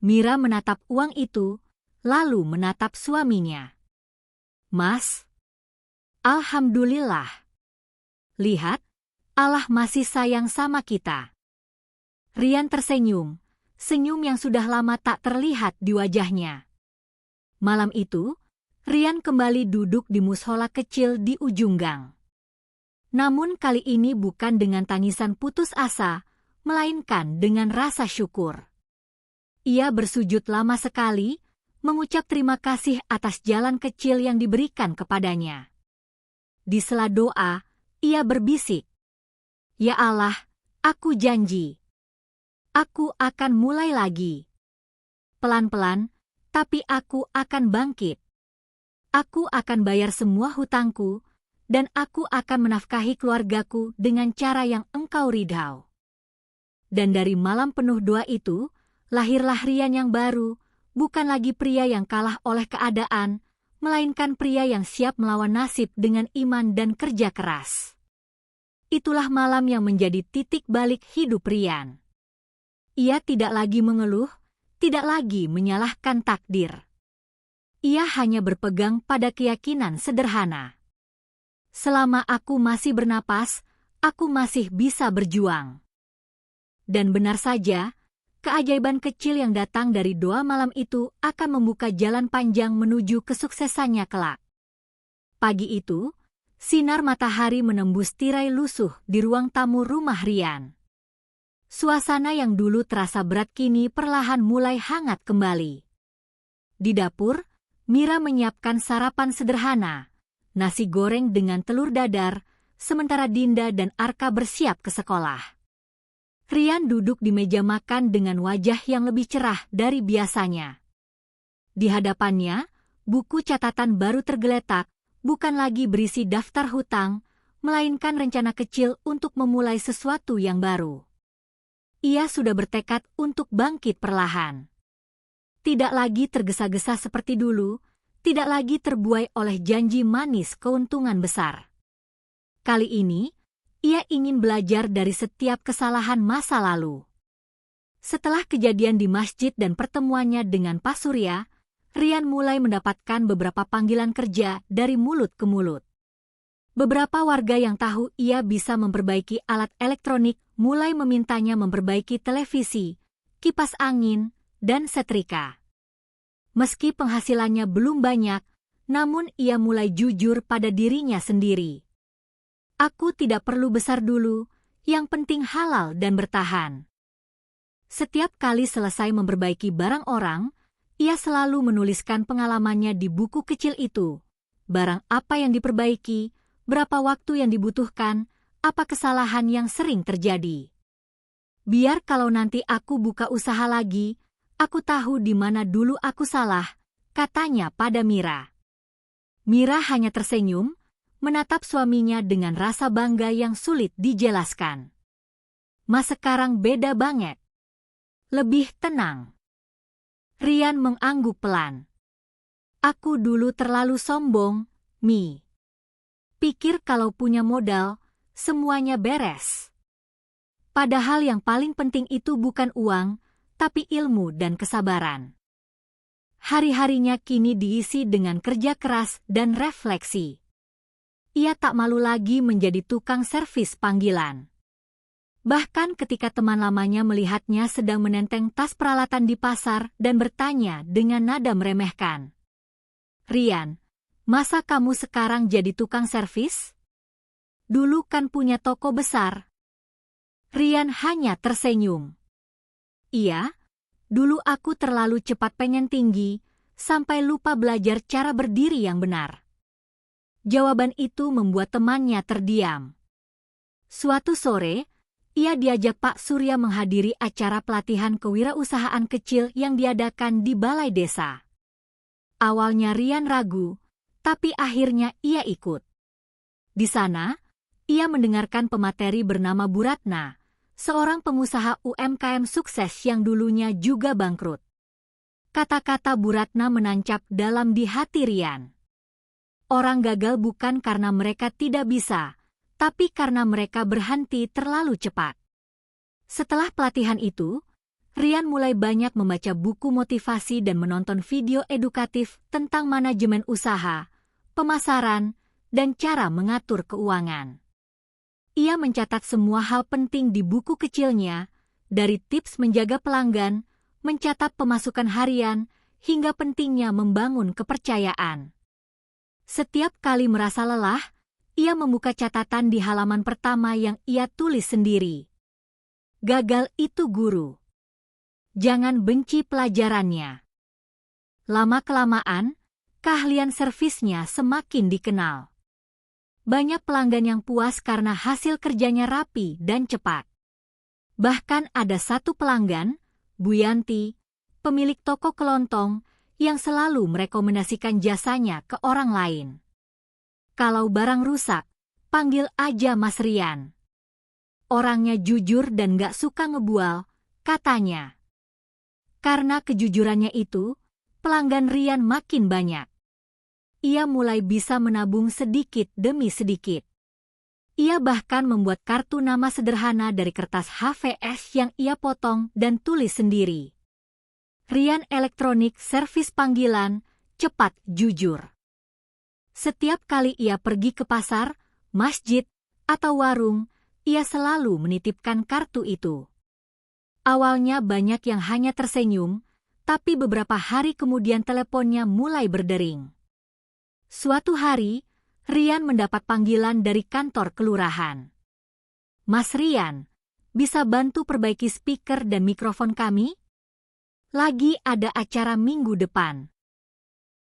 Mira menatap uang itu, lalu menatap suaminya. "Mas, alhamdulillah. Lihat, Allah masih sayang sama kita." Rian tersenyum, senyum yang sudah lama tak terlihat di wajahnya. Malam itu, Rian kembali duduk di mushola kecil di ujung gang. Namun kali ini bukan dengan tangisan putus asa, melainkan dengan rasa syukur. Ia bersujud lama sekali, mengucap terima kasih atas jalan kecil yang diberikan kepadanya. Di sela doa, ia berbisik, "Ya Allah, aku janji. Aku akan mulai lagi. Pelan-pelan, tapi aku akan bangkit. Aku akan bayar semua hutangku, dan aku akan menafkahi keluargaku dengan cara yang Engkau ridhau." Dan dari malam penuh doa itu, lahirlah Rian yang baru, bukan lagi pria yang kalah oleh keadaan, melainkan pria yang siap melawan nasib dengan iman dan kerja keras. Itulah malam yang menjadi titik balik hidup Rian. Ia tidak lagi mengeluh, tidak lagi menyalahkan takdir. Ia hanya berpegang pada keyakinan sederhana. "Selama aku masih bernapas, aku masih bisa berjuang." Dan benar saja, keajaiban kecil yang datang dari doa malam itu akan membuka jalan panjang menuju kesuksesannya kelak. Pagi itu, sinar matahari menembus tirai lusuh di ruang tamu rumah Rian. Suasana yang dulu terasa berat kini perlahan mulai hangat kembali. Di dapur, Mira menyiapkan sarapan sederhana, nasi goreng dengan telur dadar, sementara Dinda dan Arka bersiap ke sekolah. Rian duduk di meja makan dengan wajah yang lebih cerah dari biasanya. Di hadapannya, buku catatan baru tergeletak, bukan lagi berisi daftar hutang, melainkan rencana kecil untuk memulai sesuatu yang baru. Ia sudah bertekad untuk bangkit perlahan. Tidak lagi tergesa-gesa seperti dulu, tidak lagi terbuai oleh janji manis keuntungan besar. Kali ini, ia ingin belajar dari setiap kesalahan masa lalu. Setelah kejadian di masjid dan pertemuannya dengan Pak Surya, Rian mulai mendapatkan beberapa panggilan kerja dari mulut ke mulut. Beberapa warga yang tahu ia bisa memperbaiki alat elektronik mulai memintanya memperbaiki televisi, kipas angin, dan setrika. Meski penghasilannya belum banyak, namun ia mulai jujur pada dirinya sendiri. Aku tidak perlu besar dulu, yang penting halal dan bertahan. Setiap kali selesai memperbaiki barang orang, ia selalu menuliskan pengalamannya di buku kecil itu. Barang apa yang diperbaiki, berapa waktu yang dibutuhkan, apa kesalahan yang sering terjadi. Biar kalau nanti aku buka usaha lagi, aku tahu di mana dulu aku salah, katanya pada Mira. Mira hanya tersenyum, menatap suaminya dengan rasa bangga yang sulit dijelaskan. Mas sekarang beda banget. Lebih tenang. Rian mengangguk pelan. Aku dulu terlalu sombong, Mi. Pikir kalau punya modal, semuanya beres. Padahal yang paling penting itu bukan uang, tapi ilmu dan kesabaran. Hari-harinya kini diisi dengan kerja keras dan refleksi. Ia tak malu lagi menjadi tukang servis panggilan. Bahkan ketika teman lamanya melihatnya sedang menenteng tas peralatan di pasar dan bertanya dengan nada meremehkan. Rian, masa kamu sekarang jadi tukang servis? Dulu kan punya toko besar. Rian hanya tersenyum. Iya, dulu aku terlalu cepat pengen tinggi, sampai lupa belajar cara berdiri yang benar. Jawaban itu membuat temannya terdiam. Suatu sore, ia diajak Pak Surya menghadiri acara pelatihan kewirausahaan kecil yang diadakan di balai desa. Awalnya Rian ragu, tapi akhirnya ia ikut. Di sana, ia mendengarkan pemateri bernama Bu Ratna, seorang pengusaha UMKM sukses yang dulunya juga bangkrut. Kata-kata Bu Ratna menancap dalam di hati Rian. Orang gagal bukan karena mereka tidak bisa, tapi karena mereka berhenti terlalu cepat. Setelah pelatihan itu, Rian mulai banyak membaca buku motivasi dan menonton video edukatif tentang manajemen usaha, pemasaran, dan cara mengatur keuangan. Ia mencatat semua hal penting di buku kecilnya, dari tips menjaga pelanggan, mencatat pemasukan harian, hingga pentingnya membangun kepercayaan. Setiap kali merasa lelah, ia membuka catatan di halaman pertama yang ia tulis sendiri. Gagal itu guru. Jangan benci pelajarannya. Lama-kelamaan, keahlian servisnya semakin dikenal. Banyak pelanggan yang puas karena hasil kerjanya rapi dan cepat. Bahkan ada satu pelanggan, Bu Yanti, pemilik toko kelontong, yang selalu merekomendasikan jasanya ke orang lain. Kalau barang rusak, panggil aja Mas Rian. Orangnya jujur dan gak suka ngebual, katanya. Karena kejujurannya itu, pelanggan Rian makin banyak. Ia mulai bisa menabung sedikit demi sedikit. Ia bahkan membuat kartu nama sederhana dari kertas HVS yang ia potong dan tulis sendiri. Rian Elektronik Servis Panggilan, cepat jujur. Setiap kali ia pergi ke pasar, masjid, atau warung, ia selalu menitipkan kartu itu. Awalnya banyak yang hanya tersenyum, tapi beberapa hari kemudian teleponnya mulai berdering. Suatu hari, Rian mendapat panggilan dari kantor kelurahan. Mas Rian, bisa bantu perbaiki speaker dan mikrofon kami? Lagi ada acara minggu depan.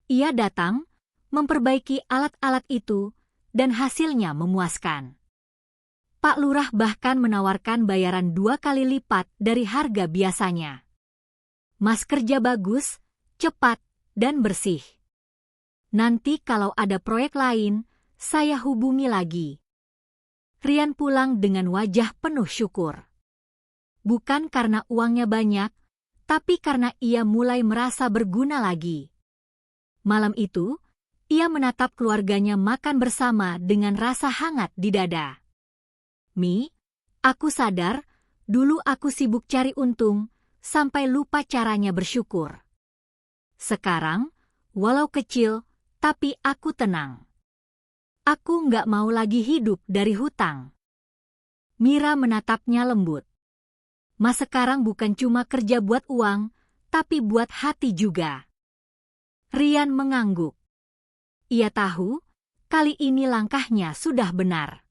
Ia datang, memperbaiki alat-alat itu, dan hasilnya memuaskan. Pak Lurah bahkan menawarkan bayaran 2 kali lipat dari harga biasanya. Mas kerja bagus, cepat, dan bersih. Nanti kalau ada proyek lain, saya hubungi lagi. Rian pulang dengan wajah penuh syukur. Bukan karena uangnya banyak, tapi karena ia mulai merasa berguna lagi. Malam itu, ia menatap keluarganya makan bersama dengan rasa hangat di dada. Mi, aku sadar, dulu aku sibuk cari untung, sampai lupa caranya bersyukur. Sekarang, walau kecil, tapi aku tenang. Aku nggak mau lagi hidup dari hutang. Mira menatapnya lembut. Mas sekarang bukan cuma kerja buat uang, tapi buat hati juga. Rian mengangguk. Ia tahu, kali ini langkahnya sudah benar.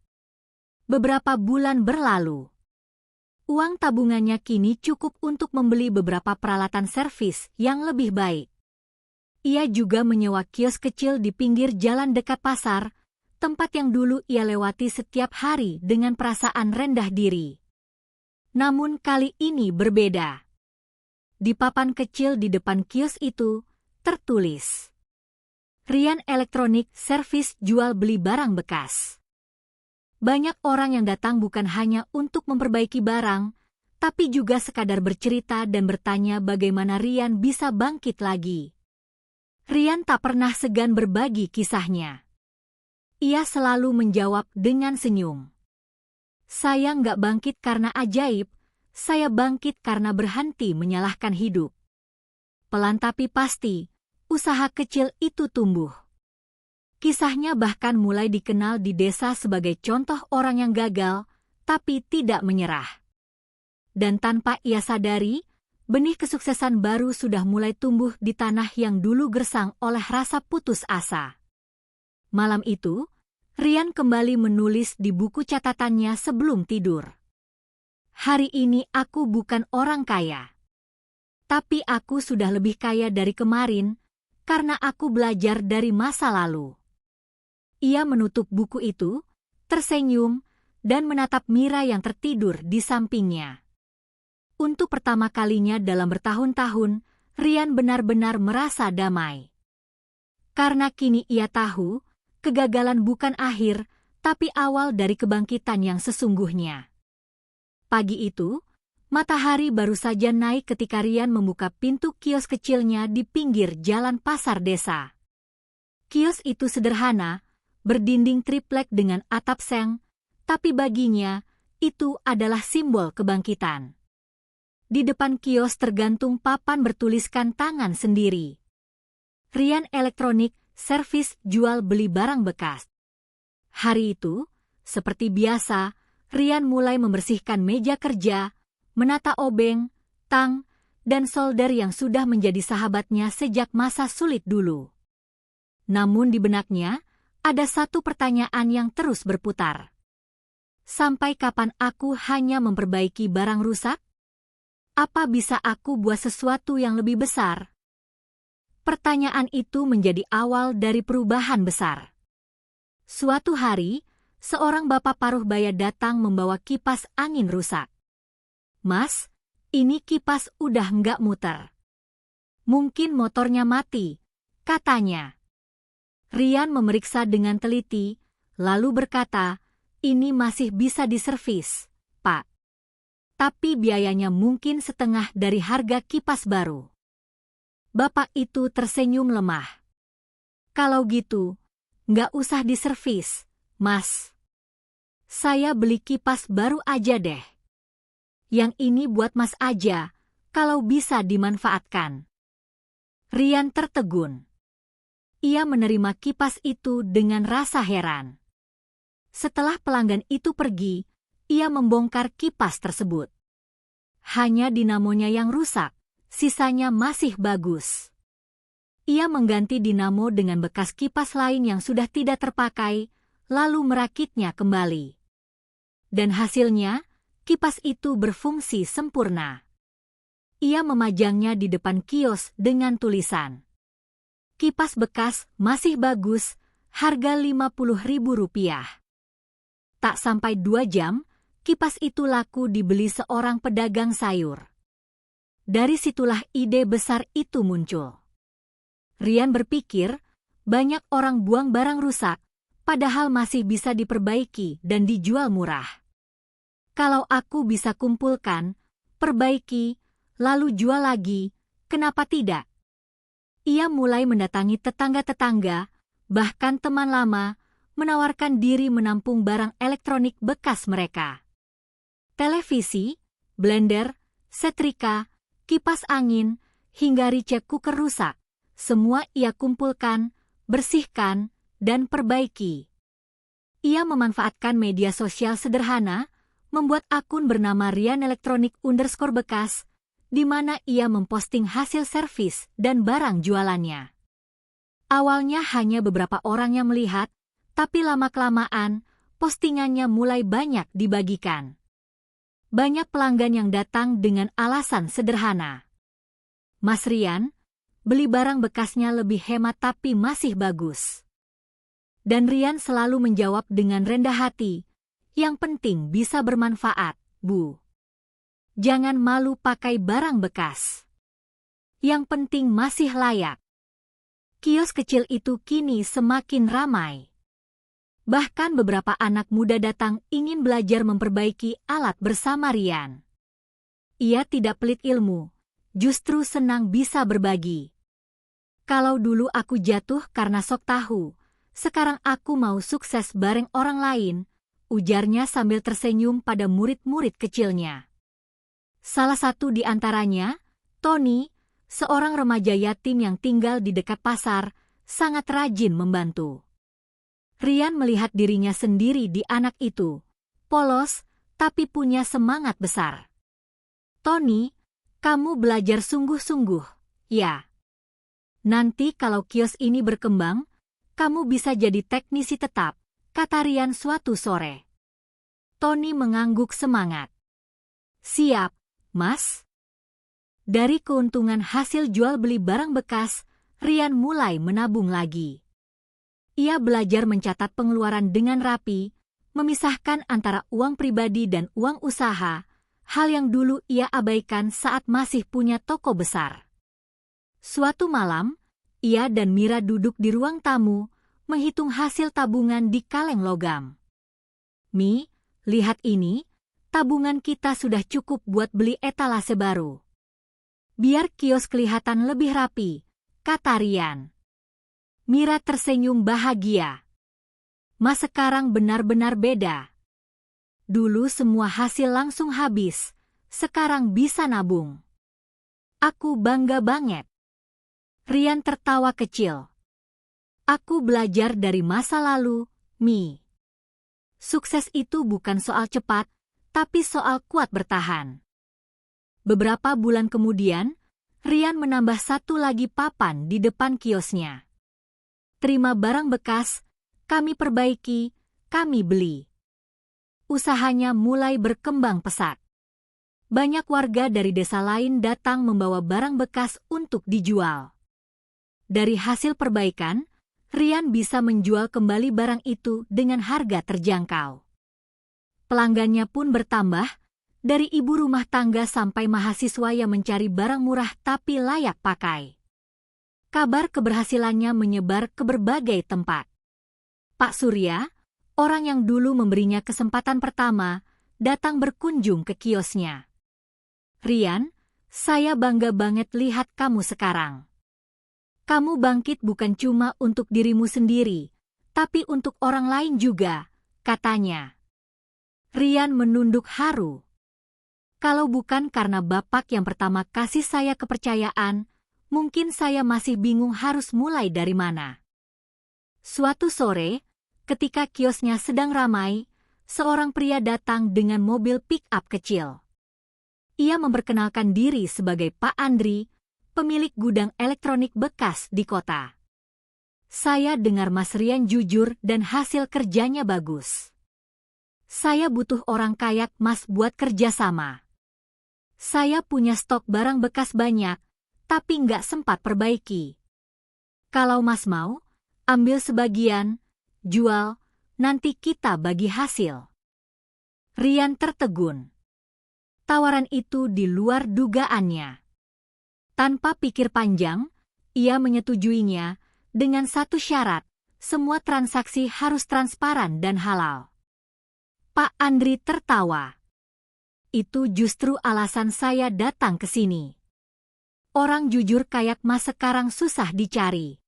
Beberapa bulan berlalu. Uang tabungannya kini cukup untuk membeli beberapa peralatan servis yang lebih baik. Ia juga menyewa kios kecil di pinggir jalan dekat pasar, tempat yang dulu ia lewati setiap hari dengan perasaan rendah diri. Namun kali ini berbeda. Di papan kecil di depan kios itu, tertulis, Rian Elektronik Servis jual beli barang bekas. Banyak orang yang datang bukan hanya untuk memperbaiki barang, tapi juga sekadar bercerita dan bertanya bagaimana Rian bisa bangkit lagi. Rian tak pernah segan berbagi kisahnya. Ia selalu menjawab dengan senyum. Saya nggak bangkit karena ajaib, saya bangkit karena berhenti menyalahkan hidup. Pelan tapi pasti, usaha kecil itu tumbuh. Kisahnya bahkan mulai dikenal di desa sebagai contoh orang yang gagal, tapi tidak menyerah. Dan tanpa ia sadari, benih kesuksesan baru sudah mulai tumbuh di tanah yang dulu gersang oleh rasa putus asa. Malam itu, Rian kembali menulis di buku catatannya sebelum tidur. Hari ini aku bukan orang kaya. Tapi aku sudah lebih kaya dari kemarin, karena aku belajar dari masa lalu. Ia menutup buku itu, tersenyum, dan menatap Mira yang tertidur di sampingnya. Untuk pertama kalinya dalam bertahun-tahun, Rian benar-benar merasa damai. Karena kini ia tahu, kegagalan bukan akhir, tapi awal dari kebangkitan yang sesungguhnya. Pagi itu, matahari baru saja naik ketika Rian membuka pintu kios kecilnya di pinggir jalan pasar desa. Kios itu sederhana, berdinding triplek dengan atap seng, tapi baginya, itu adalah simbol kebangkitan. Di depan kios tergantung papan bertuliskan tangan sendiri. Rian Elektronik Servis jual beli barang bekas. Hari itu, seperti biasa, Rian mulai membersihkan meja kerja, menata obeng, tang, dan solder yang sudah menjadi sahabatnya sejak masa sulit dulu. Namun di benaknya, ada satu pertanyaan yang terus berputar. Sampai kapan aku hanya memperbaiki barang rusak? Apa bisa aku buat sesuatu yang lebih besar? Pertanyaan itu menjadi awal dari perubahan besar. Suatu hari, seorang bapak paruh baya datang membawa kipas angin rusak. Mas, ini kipas udah nggak muter. Mungkin motornya mati, katanya. Rian memeriksa dengan teliti, lalu berkata, ini masih bisa diservis, Pak. Tapi biayanya mungkin setengah dari harga kipas baru. Bapak itu tersenyum lemah. Kalau gitu, nggak usah diservis, Mas. Saya beli kipas baru aja deh. Yang ini buat Mas aja, kalau bisa dimanfaatkan. Rian tertegun. Ia menerima kipas itu dengan rasa heran. Setelah pelanggan itu pergi, ia membongkar kipas tersebut. Hanya dinamonya yang rusak. Sisanya masih bagus. Ia mengganti dinamo dengan bekas kipas lain yang sudah tidak terpakai, lalu merakitnya kembali. Dan hasilnya, kipas itu berfungsi sempurna. Ia memajangnya di depan kios dengan tulisan, kipas bekas masih bagus, harga Rp50.000. Tak sampai 2 jam, kipas itu laku dibeli seorang pedagang sayur. Dari situlah ide besar itu muncul. Rian berpikir, banyak orang buang barang rusak, padahal masih bisa diperbaiki dan dijual murah. Kalau aku bisa kumpulkan, perbaiki, lalu jual lagi, kenapa tidak? Ia mulai mendatangi tetangga-tetangga, bahkan teman lama, menawarkan diri menampung barang elektronik bekas mereka. Televisi, blender, setrika, kipas angin, hingga rice cooker rusak, semua ia kumpulkan, bersihkan, dan perbaiki. Ia memanfaatkan media sosial sederhana, membuat akun bernama Rian Elektronik _bekas, di mana ia memposting hasil servis dan barang jualannya. Awalnya hanya beberapa orang yang melihat, tapi lama-kelamaan, postingannya mulai banyak dibagikan. Banyak pelanggan yang datang dengan alasan sederhana. Mas Rian, beli barang bekasnya lebih hemat tapi masih bagus. Dan Rian selalu menjawab dengan rendah hati, yang penting bisa bermanfaat, Bu. Jangan malu pakai barang bekas. Yang penting masih layak. Kios kecil itu kini semakin ramai. Bahkan beberapa anak muda datang ingin belajar memperbaiki alat bersama Rian. Ia tidak pelit ilmu, justru senang bisa berbagi. Kalau dulu aku jatuh karena sok tahu, sekarang aku mau sukses bareng orang lain, ujarnya sambil tersenyum pada murid-murid kecilnya. Salah satu di antaranya, Tony, seorang remaja yatim yang tinggal di dekat pasar, sangat rajin membantu. Rian melihat dirinya sendiri di anak itu, polos, tapi punya semangat besar. Tony, kamu belajar sungguh-sungguh, ya. Nanti kalau kios ini berkembang, kamu bisa jadi teknisi tetap, kata Rian suatu sore. Tony mengangguk semangat. Siap, Mas. Dari keuntungan hasil jual beli barang bekas, Rian mulai menabung lagi. Ia belajar mencatat pengeluaran dengan rapi, memisahkan antara uang pribadi dan uang usaha, hal yang dulu ia abaikan saat masih punya toko besar. Suatu malam, ia dan Mira duduk di ruang tamu, menghitung hasil tabungan di kaleng logam. Mi, lihat ini, tabungan kita sudah cukup buat beli etalase baru. Biar kios kelihatan lebih rapi, kata Rian. Mira tersenyum bahagia. Mas sekarang benar-benar beda. Dulu semua hasil langsung habis, sekarang bisa nabung. Aku bangga banget. Rian tertawa kecil. Aku belajar dari masa lalu, Mi. Sukses itu bukan soal cepat, tapi soal kuat bertahan. Beberapa bulan kemudian, Rian menambah satu lagi papan di depan kiosnya. Terima barang bekas, kami perbaiki, kami beli. Usahanya mulai berkembang pesat. Banyak warga dari desa lain datang membawa barang bekas untuk dijual. Dari hasil perbaikan, Rian bisa menjual kembali barang itu dengan harga terjangkau. Pelanggannya pun bertambah, dari ibu rumah tangga sampai mahasiswa yang mencari barang murah tapi layak pakai. Kabar keberhasilannya menyebar ke berbagai tempat. Pak Surya, orang yang dulu memberinya kesempatan pertama, datang berkunjung ke kiosnya. Rian, saya bangga banget lihat kamu sekarang. Kamu bangkit bukan cuma untuk dirimu sendiri, tapi untuk orang lain juga, katanya. Rian menunduk haru. Kalau bukan karena Bapak yang pertama kasih saya kepercayaan, mungkin saya masih bingung harus mulai dari mana. Suatu sore, ketika kiosnya sedang ramai, seorang pria datang dengan mobil pick-up kecil. Ia memperkenalkan diri sebagai Pak Andri, pemilik gudang elektronik bekas di kota. Saya dengar Mas Rian jujur dan hasil kerjanya bagus. Saya butuh orang kayak Mas buat kerjasama. Saya punya stok barang bekas banyak, tapi nggak sempat perbaiki. Kalau Mas mau, ambil sebagian, jual, nanti kita bagi hasil. Rian tertegun. Tawaran itu di luar dugaannya. Tanpa pikir panjang, ia menyetujuinya dengan satu syarat, semua transaksi harus transparan dan halal. Pak Andri tertawa. Itu justru alasan saya datang ke sini. Orang jujur kayak Mas sekarang susah dicari.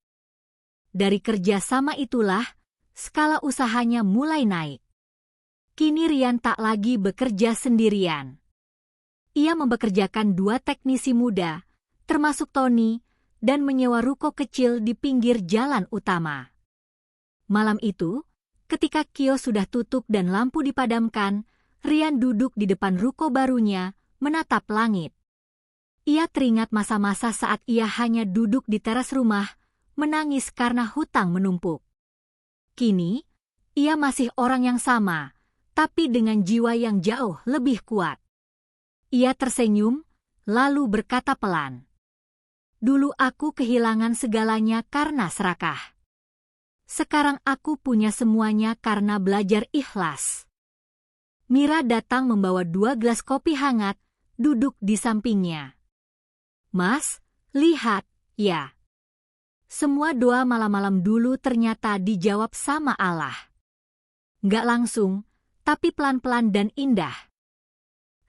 Dari kerja sama itulah, skala usahanya mulai naik. Kini Rian tak lagi bekerja sendirian. Ia mempekerjakan 2 teknisi muda, termasuk Tony, dan menyewa ruko kecil di pinggir jalan utama. Malam itu, ketika kios sudah tutup dan lampu dipadamkan, Rian duduk di depan ruko barunya, menatap langit. Ia teringat masa-masa saat ia hanya duduk di teras rumah, menangis karena hutang menumpuk. Kini, ia masih orang yang sama, tapi dengan jiwa yang jauh lebih kuat. Ia tersenyum, lalu berkata pelan, "Dulu aku kehilangan segalanya karena serakah. Sekarang aku punya semuanya karena belajar ikhlas." Mira datang membawa 2 gelas kopi hangat, duduk di sampingnya. "Mas, lihat, ya." Semua doa malam-malam dulu ternyata dijawab sama Allah. Nggak langsung, tapi pelan-pelan dan indah.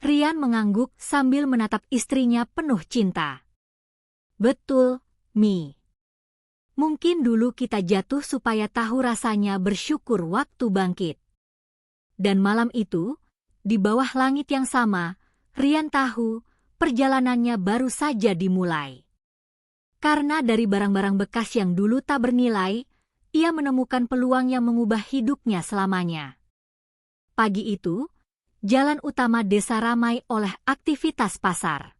Rian mengangguk sambil menatap istrinya penuh cinta. "Betul, Mi. Mungkin dulu kita jatuh supaya tahu rasanya bersyukur waktu bangkit." Dan malam itu, di bawah langit yang sama, Rian tahu perjalanannya baru saja dimulai. Karena dari barang-barang bekas yang dulu tak bernilai, ia menemukan peluang yang mengubah hidupnya selamanya. Pagi itu, jalan utama desa ramai oleh aktivitas pasar.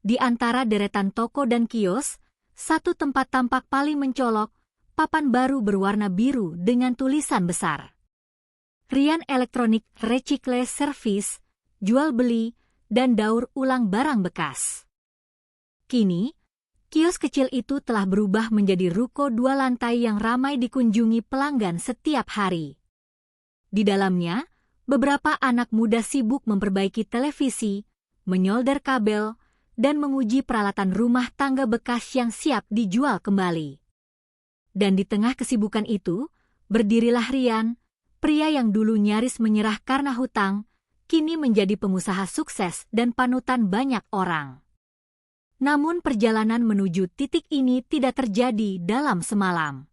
Di antara deretan toko dan kios, satu tempat tampak paling mencolok, papan baru berwarna biru dengan tulisan besar. Rian Elektronik Recycle Service, jual beli, dan daur ulang barang bekas. Kini, kios kecil itu telah berubah menjadi ruko 2 lantai yang ramai dikunjungi pelanggan setiap hari. Di dalamnya, beberapa anak muda sibuk memperbaiki televisi, menyolder kabel, dan menguji peralatan rumah tangga bekas yang siap dijual kembali. Dan di tengah kesibukan itu, berdirilah Rian, pria yang dulu nyaris menyerah karena hutang, kini menjadi pengusaha sukses dan panutan banyak orang. Namun perjalanan menuju titik ini tidak terjadi dalam semalam.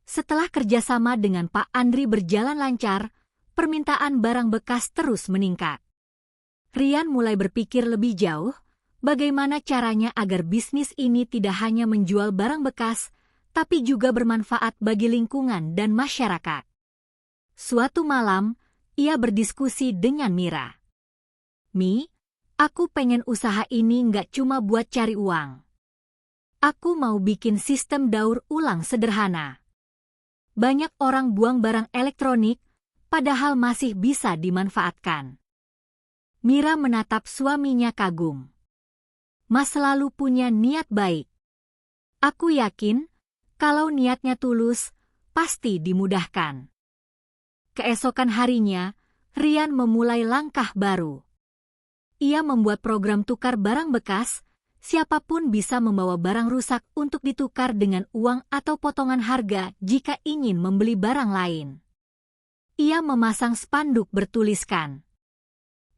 Setelah kerjasama dengan Pak Andri berjalan lancar, permintaan barang bekas terus meningkat. Rian mulai berpikir lebih jauh, bagaimana caranya agar bisnis ini tidak hanya menjual barang bekas, tapi juga bermanfaat bagi lingkungan dan masyarakat. Suatu malam, ia berdiskusi dengan Mira. "Mi, aku pengen usaha ini nggak cuma buat cari uang. Aku mau bikin sistem daur ulang sederhana. Banyak orang buang barang elektronik, padahal masih bisa dimanfaatkan." Mira menatap suaminya kagum. "Mas selalu punya niat baik. Aku yakin, kalau niatnya tulus, pasti dimudahkan." Keesokan harinya, Rian memulai langkah baru. Ia membuat program tukar barang bekas, siapapun bisa membawa barang rusak untuk ditukar dengan uang atau potongan harga jika ingin membeli barang lain. Ia memasang spanduk bertuliskan,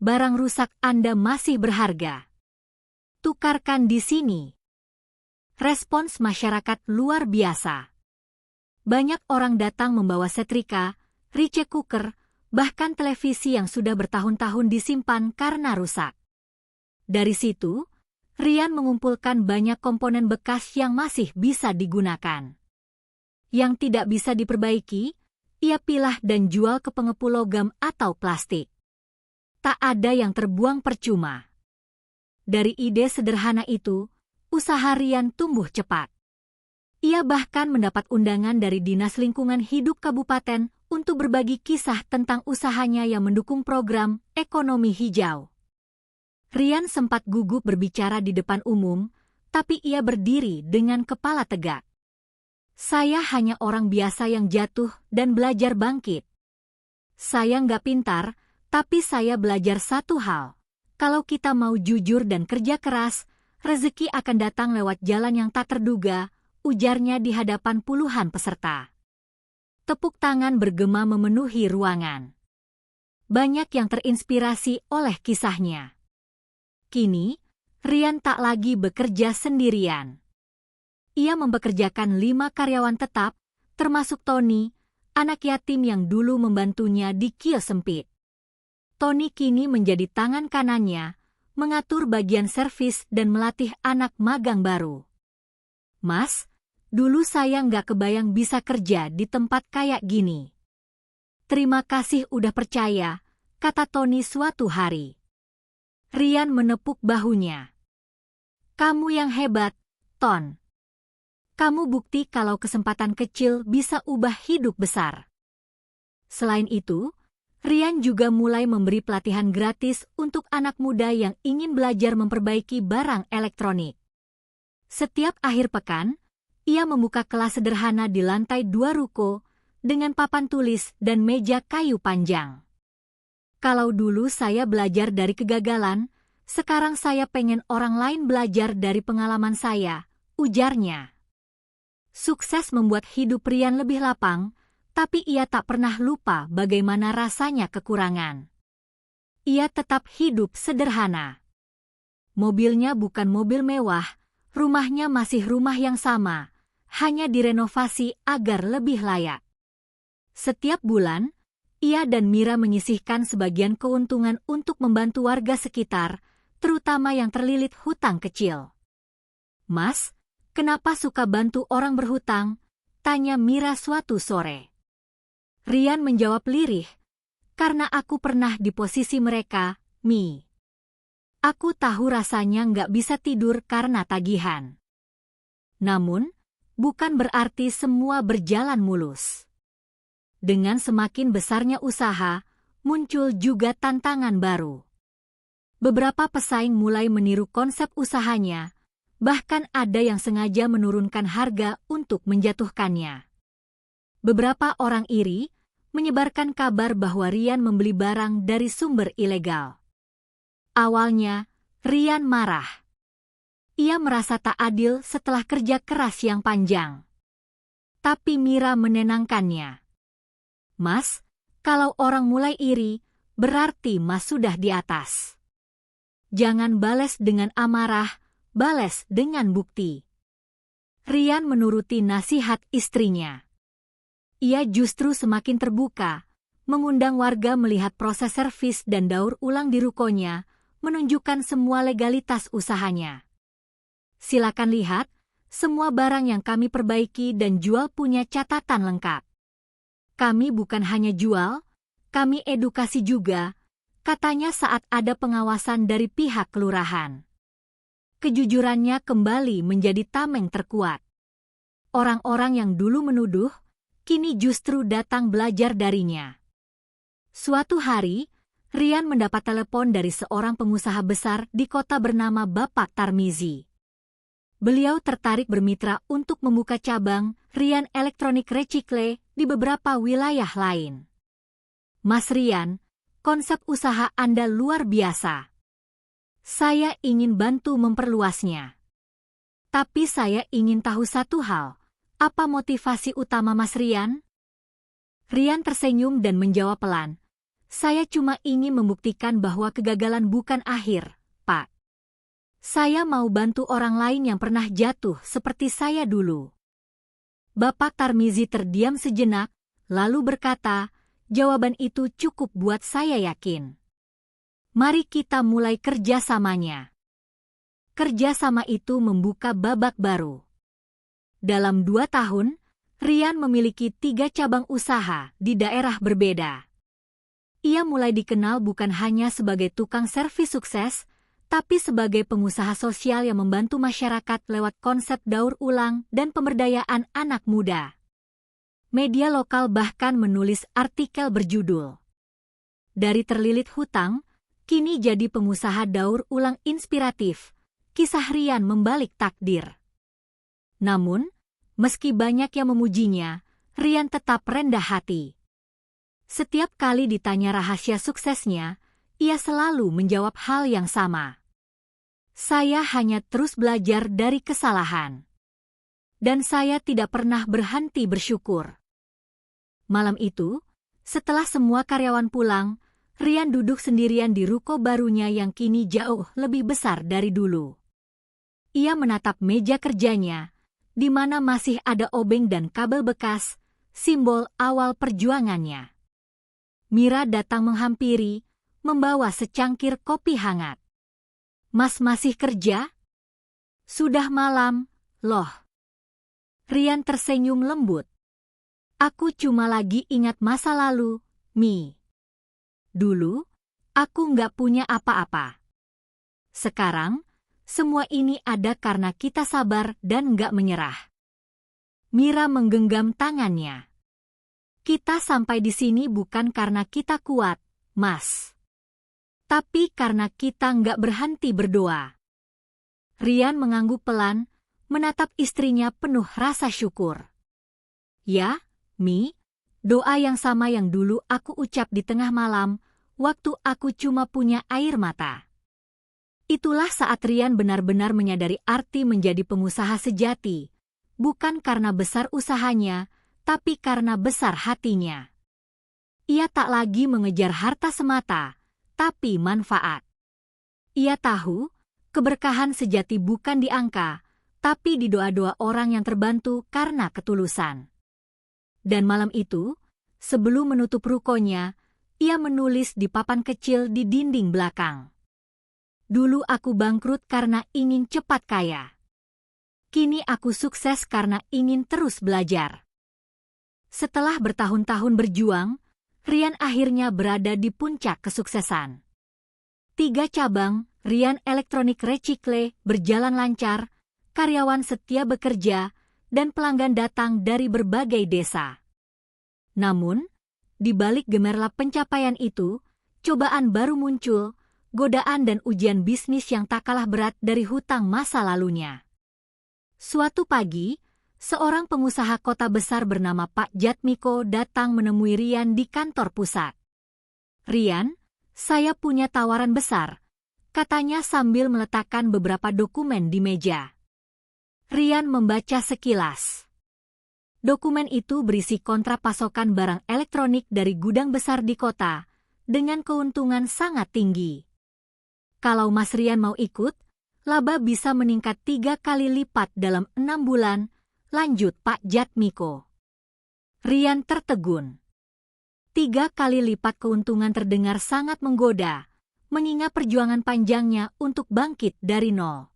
"Barang rusak Anda masih berharga. Tukarkan di sini." Respons masyarakat luar biasa. Banyak orang datang membawa setrika, rice cooker, bahkan televisi yang sudah bertahun-tahun disimpan karena rusak. Dari situ, Rian mengumpulkan banyak komponen bekas yang masih bisa digunakan. Yang tidak bisa diperbaiki, ia pilah dan jual ke pengepul logam atau plastik. Tak ada yang terbuang percuma. Dari ide sederhana itu, usaha Rian tumbuh cepat. Ia bahkan mendapat undangan dari Dinas Lingkungan Hidup Kabupaten untuk berbagi kisah tentang usahanya yang mendukung program ekonomi hijau. Rian sempat gugup berbicara di depan umum, tapi ia berdiri dengan kepala tegak. "Saya hanya orang biasa yang jatuh dan belajar bangkit. Saya nggak pintar, tapi saya belajar satu hal. Kalau kita mau jujur dan kerja keras, rezeki akan datang lewat jalan yang tak terduga," ujarnya di hadapan puluhan peserta. Tepuk tangan bergema memenuhi ruangan. Banyak yang terinspirasi oleh kisahnya. Kini, Rian tak lagi bekerja sendirian. Ia mempekerjakan 5 karyawan tetap, termasuk Tony, anak yatim yang dulu membantunya di kios sempit. Tony kini menjadi tangan kanannya, mengatur bagian servis dan melatih anak magang baru. "Mas, dulu saya nggak kebayang bisa kerja di tempat kayak gini. Terima kasih udah percaya," kata Tony suatu hari. Rian menepuk bahunya. "Kamu yang hebat, Ton. Kamu bukti kalau kesempatan kecil bisa ubah hidup besar. Selain itu, Rian juga mulai memberi pelatihan gratis untuk anak muda yang ingin belajar memperbaiki barang elektronik. Setiap akhir pekan, ia membuka kelas sederhana di lantai 2 ruko dengan papan tulis dan meja kayu panjang. Kalau dulu saya belajar dari kegagalan, sekarang saya pengen orang lain belajar dari pengalaman saya, ujarnya. Sukses membuat hidup Rian lebih lapang, tapi ia tak pernah lupa bagaimana rasanya kekurangan. Ia tetap hidup sederhana. Mobilnya bukan mobil mewah, rumahnya masih rumah yang sama, hanya direnovasi agar lebih layak. Setiap bulan, ia dan Mira menyisihkan sebagian keuntungan untuk membantu warga sekitar, terutama yang terlilit hutang kecil. "Mas, kenapa suka bantu orang berhutang?" tanya Mira suatu sore. Rian menjawab lirih, "Karena aku pernah di posisi mereka, Mi. Aku tahu rasanya nggak bisa tidur karena tagihan. Namun, bukan berarti semua berjalan mulus. Dengan semakin besarnya usaha, muncul juga tantangan baru. Beberapa pesaing mulai meniru konsep usahanya, bahkan ada yang sengaja menurunkan harga untuk menjatuhkannya. Beberapa orang iri menyebarkan kabar bahwa Rian membeli barang dari sumber ilegal. Awalnya, Rian marah. Ia merasa tak adil setelah kerja keras yang panjang. Tapi Mira menenangkannya. "Mas, kalau orang mulai iri, berarti Mas sudah di atas. Jangan bales dengan amarah, bales dengan bukti." Rian menuruti nasihat istrinya. Ia justru semakin terbuka, mengundang warga melihat proses servis dan daur ulang di rukonya, menunjukkan semua legalitas usahanya. "Silakan lihat, semua barang yang kami perbaiki dan jual punya catatan lengkap. Kami bukan hanya jual, kami edukasi juga," katanya saat ada pengawasan dari pihak kelurahan. Kejujurannya kembali menjadi tameng terkuat. Orang-orang yang dulu menuduh, kini justru datang belajar darinya. Suatu hari, Rian mendapat telepon dari seorang pengusaha besar di kota bernama Bapak Tarmizi. Beliau tertarik bermitra untuk membuka cabang Rian Elektronik Recycle di beberapa wilayah lain. "Mas Rian, konsep usaha Anda luar biasa. Saya ingin bantu memperluasnya. Tapi saya ingin tahu satu hal. Apa motivasi utama Mas Rian?" Rian tersenyum dan menjawab pelan, "Saya cuma ingin membuktikan bahwa kegagalan bukan akhir, Pak. Saya mau bantu orang lain yang pernah jatuh seperti saya dulu." Bapak Tarmizi terdiam sejenak, lalu berkata, "Jawaban itu cukup buat saya yakin. Mari kita mulai kerjasamanya." Kerjasama itu membuka babak baru. Dalam 2 tahun, Rian memiliki 3 cabang usaha di daerah berbeda. Ia mulai dikenal bukan hanya sebagai tukang servis sukses, tapi sebagai pengusaha sosial yang membantu masyarakat lewat konsep daur ulang dan pemberdayaan anak muda. Media lokal bahkan menulis artikel berjudul, "Dari terlilit hutang, kini jadi pengusaha daur ulang inspiratif, kisah Rian membalik takdir." Namun, meski banyak yang memujinya, Rian tetap rendah hati. Setiap kali ditanya rahasia suksesnya, ia selalu menjawab hal yang sama. "Saya hanya terus belajar dari kesalahan. Dan saya tidak pernah berhenti bersyukur." Malam itu, setelah semua karyawan pulang, Rian duduk sendirian di ruko barunya yang kini jauh lebih besar dari dulu. Ia menatap meja kerjanya, di mana masih ada obeng dan kabel bekas, simbol awal perjuangannya. Mira datang menghampiri, membawa secangkir kopi hangat. "Mas masih kerja? Sudah malam, loh." Rian tersenyum lembut. "Aku cuma lagi ingat masa lalu, Mi. Dulu, aku nggak punya apa-apa. Sekarang, semua ini ada karena kita sabar dan nggak menyerah." Mira menggenggam tangannya. Kita sampai di sini bukan karena kita kuat, Mas. Tapi karena kita nggak berhenti berdoa. Rian mengangguk pelan, menatap istrinya penuh rasa syukur. Ya, Mi, doa yang sama yang dulu aku ucap di tengah malam, waktu aku cuma punya air mata. Itulah saat Rian benar-benar menyadari arti menjadi pengusaha sejati, bukan karena besar usahanya, tapi karena besar hatinya. Ia tak lagi mengejar harta semata, tapi manfaat. Ia tahu, keberkahan sejati bukan di angka, tapi di doa-doa orang yang terbantu karena ketulusan. Dan malam itu, sebelum menutup rukonya, ia menulis di papan kecil di dinding belakang. Dulu aku bangkrut karena ingin cepat kaya. Kini aku sukses karena ingin terus belajar. Setelah bertahun-tahun berjuang, Rian akhirnya berada di puncak kesuksesan. 3 cabang, Rian Elektronik Recycle, berjalan lancar, karyawan setia bekerja, dan pelanggan datang dari berbagai desa. Namun, di balik gemerlap pencapaian itu, cobaan baru muncul, godaan dan ujian bisnis yang tak kalah berat dari hutang masa lalunya. Suatu pagi, seorang pengusaha kota besar bernama Pak Jatmiko datang menemui Rian di kantor pusat. Rian, saya punya tawaran besar, katanya sambil meletakkan beberapa dokumen di meja. Rian membaca sekilas. Dokumen itu berisi kontrak pasokan barang elektronik dari gudang besar di kota, dengan keuntungan sangat tinggi. Kalau Mas Rian mau ikut, laba bisa meningkat 3 kali lipat dalam 6 bulan, lanjut Pak Jatmiko. Rian tertegun. 3 kali lipat keuntungan terdengar sangat menggoda, mengingat perjuangan panjangnya untuk bangkit dari nol.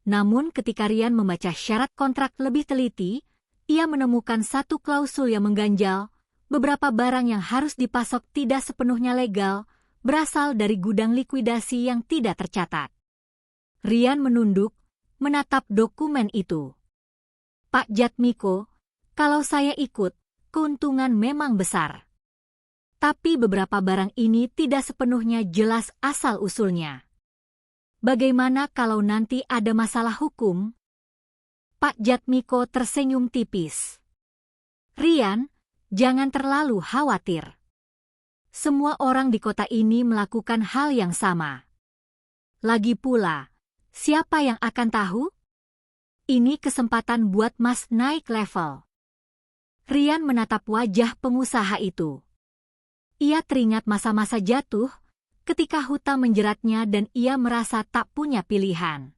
Namun ketika Rian membaca syarat kontrak lebih teliti, ia menemukan satu klausul yang mengganjal, beberapa barang yang harus dipasok tidak sepenuhnya legal, berasal dari gudang likuidasi yang tidak tercatat. Rian menunduk, menatap dokumen itu. Pak Jatmiko, kalau saya ikut, keuntungan memang besar. Tapi beberapa barang ini tidak sepenuhnya jelas asal-usulnya. Bagaimana kalau nanti ada masalah hukum? Pak Jatmiko tersenyum tipis. Rian, jangan terlalu khawatir. Semua orang di kota ini melakukan hal yang sama. Lagi pula, siapa yang akan tahu? Ini kesempatan buat Mas naik level. Rian menatap wajah pengusaha itu. Ia teringat masa-masa jatuh, ketika hutang menjeratnya dan ia merasa tak punya pilihan.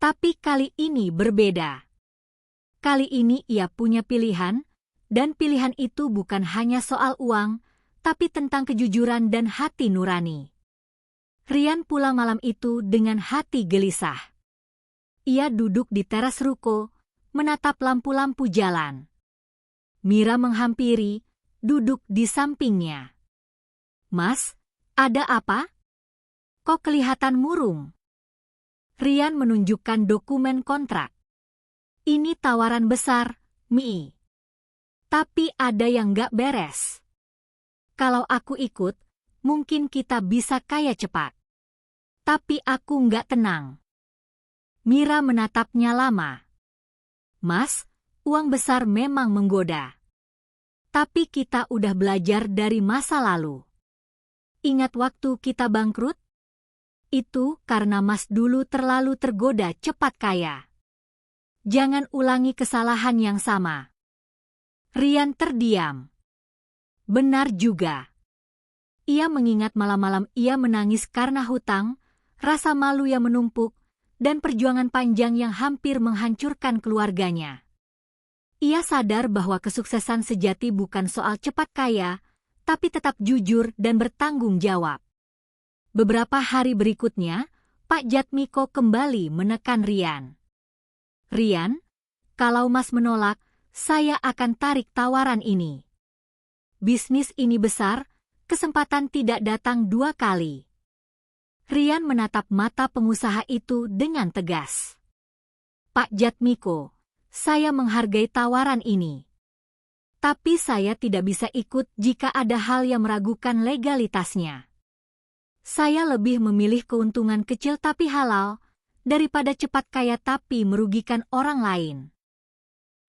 Tapi kali ini berbeda. Kali ini ia punya pilihan, dan pilihan itu bukan hanya soal uang, tapi tentang kejujuran dan hati nurani. Rian pulang malam itu dengan hati gelisah. Ia duduk di teras ruko, menatap lampu-lampu jalan. Mira menghampiri, duduk di sampingnya. Mas, ada apa? Kok kelihatan murung? Rian menunjukkan dokumen kontrak. Ini tawaran besar, Mi. Tapi ada yang gak beres. Kalau aku ikut, mungkin kita bisa kaya cepat. Tapi aku nggak tenang. Mira menatapnya lama. Mas, uang besar memang menggoda. Tapi kita udah belajar dari masa lalu. Ingat waktu kita bangkrut? Itu karena Mas dulu terlalu tergoda cepat kaya. Jangan ulangi kesalahan yang sama. Rian terdiam. Benar juga. Ia mengingat malam-malam ia menangis karena hutang, rasa malu yang menumpuk, dan perjuangan panjang yang hampir menghancurkan keluarganya. Ia sadar bahwa kesuksesan sejati bukan soal cepat kaya, tapi tetap jujur dan bertanggung jawab. Beberapa hari berikutnya, Pak Jatmiko kembali menekan Rian. Rian, kalau Mas menolak, saya akan tarik tawaran ini. Bisnis ini besar, kesempatan tidak datang 2 kali. Rian menatap mata pengusaha itu dengan tegas. Pak Jatmiko, Saya menghargai tawaran ini. Tapi saya tidak bisa ikut jika ada hal yang meragukan legalitasnya. Saya lebih memilih keuntungan kecil tapi halal, daripada cepat kaya tapi merugikan orang lain.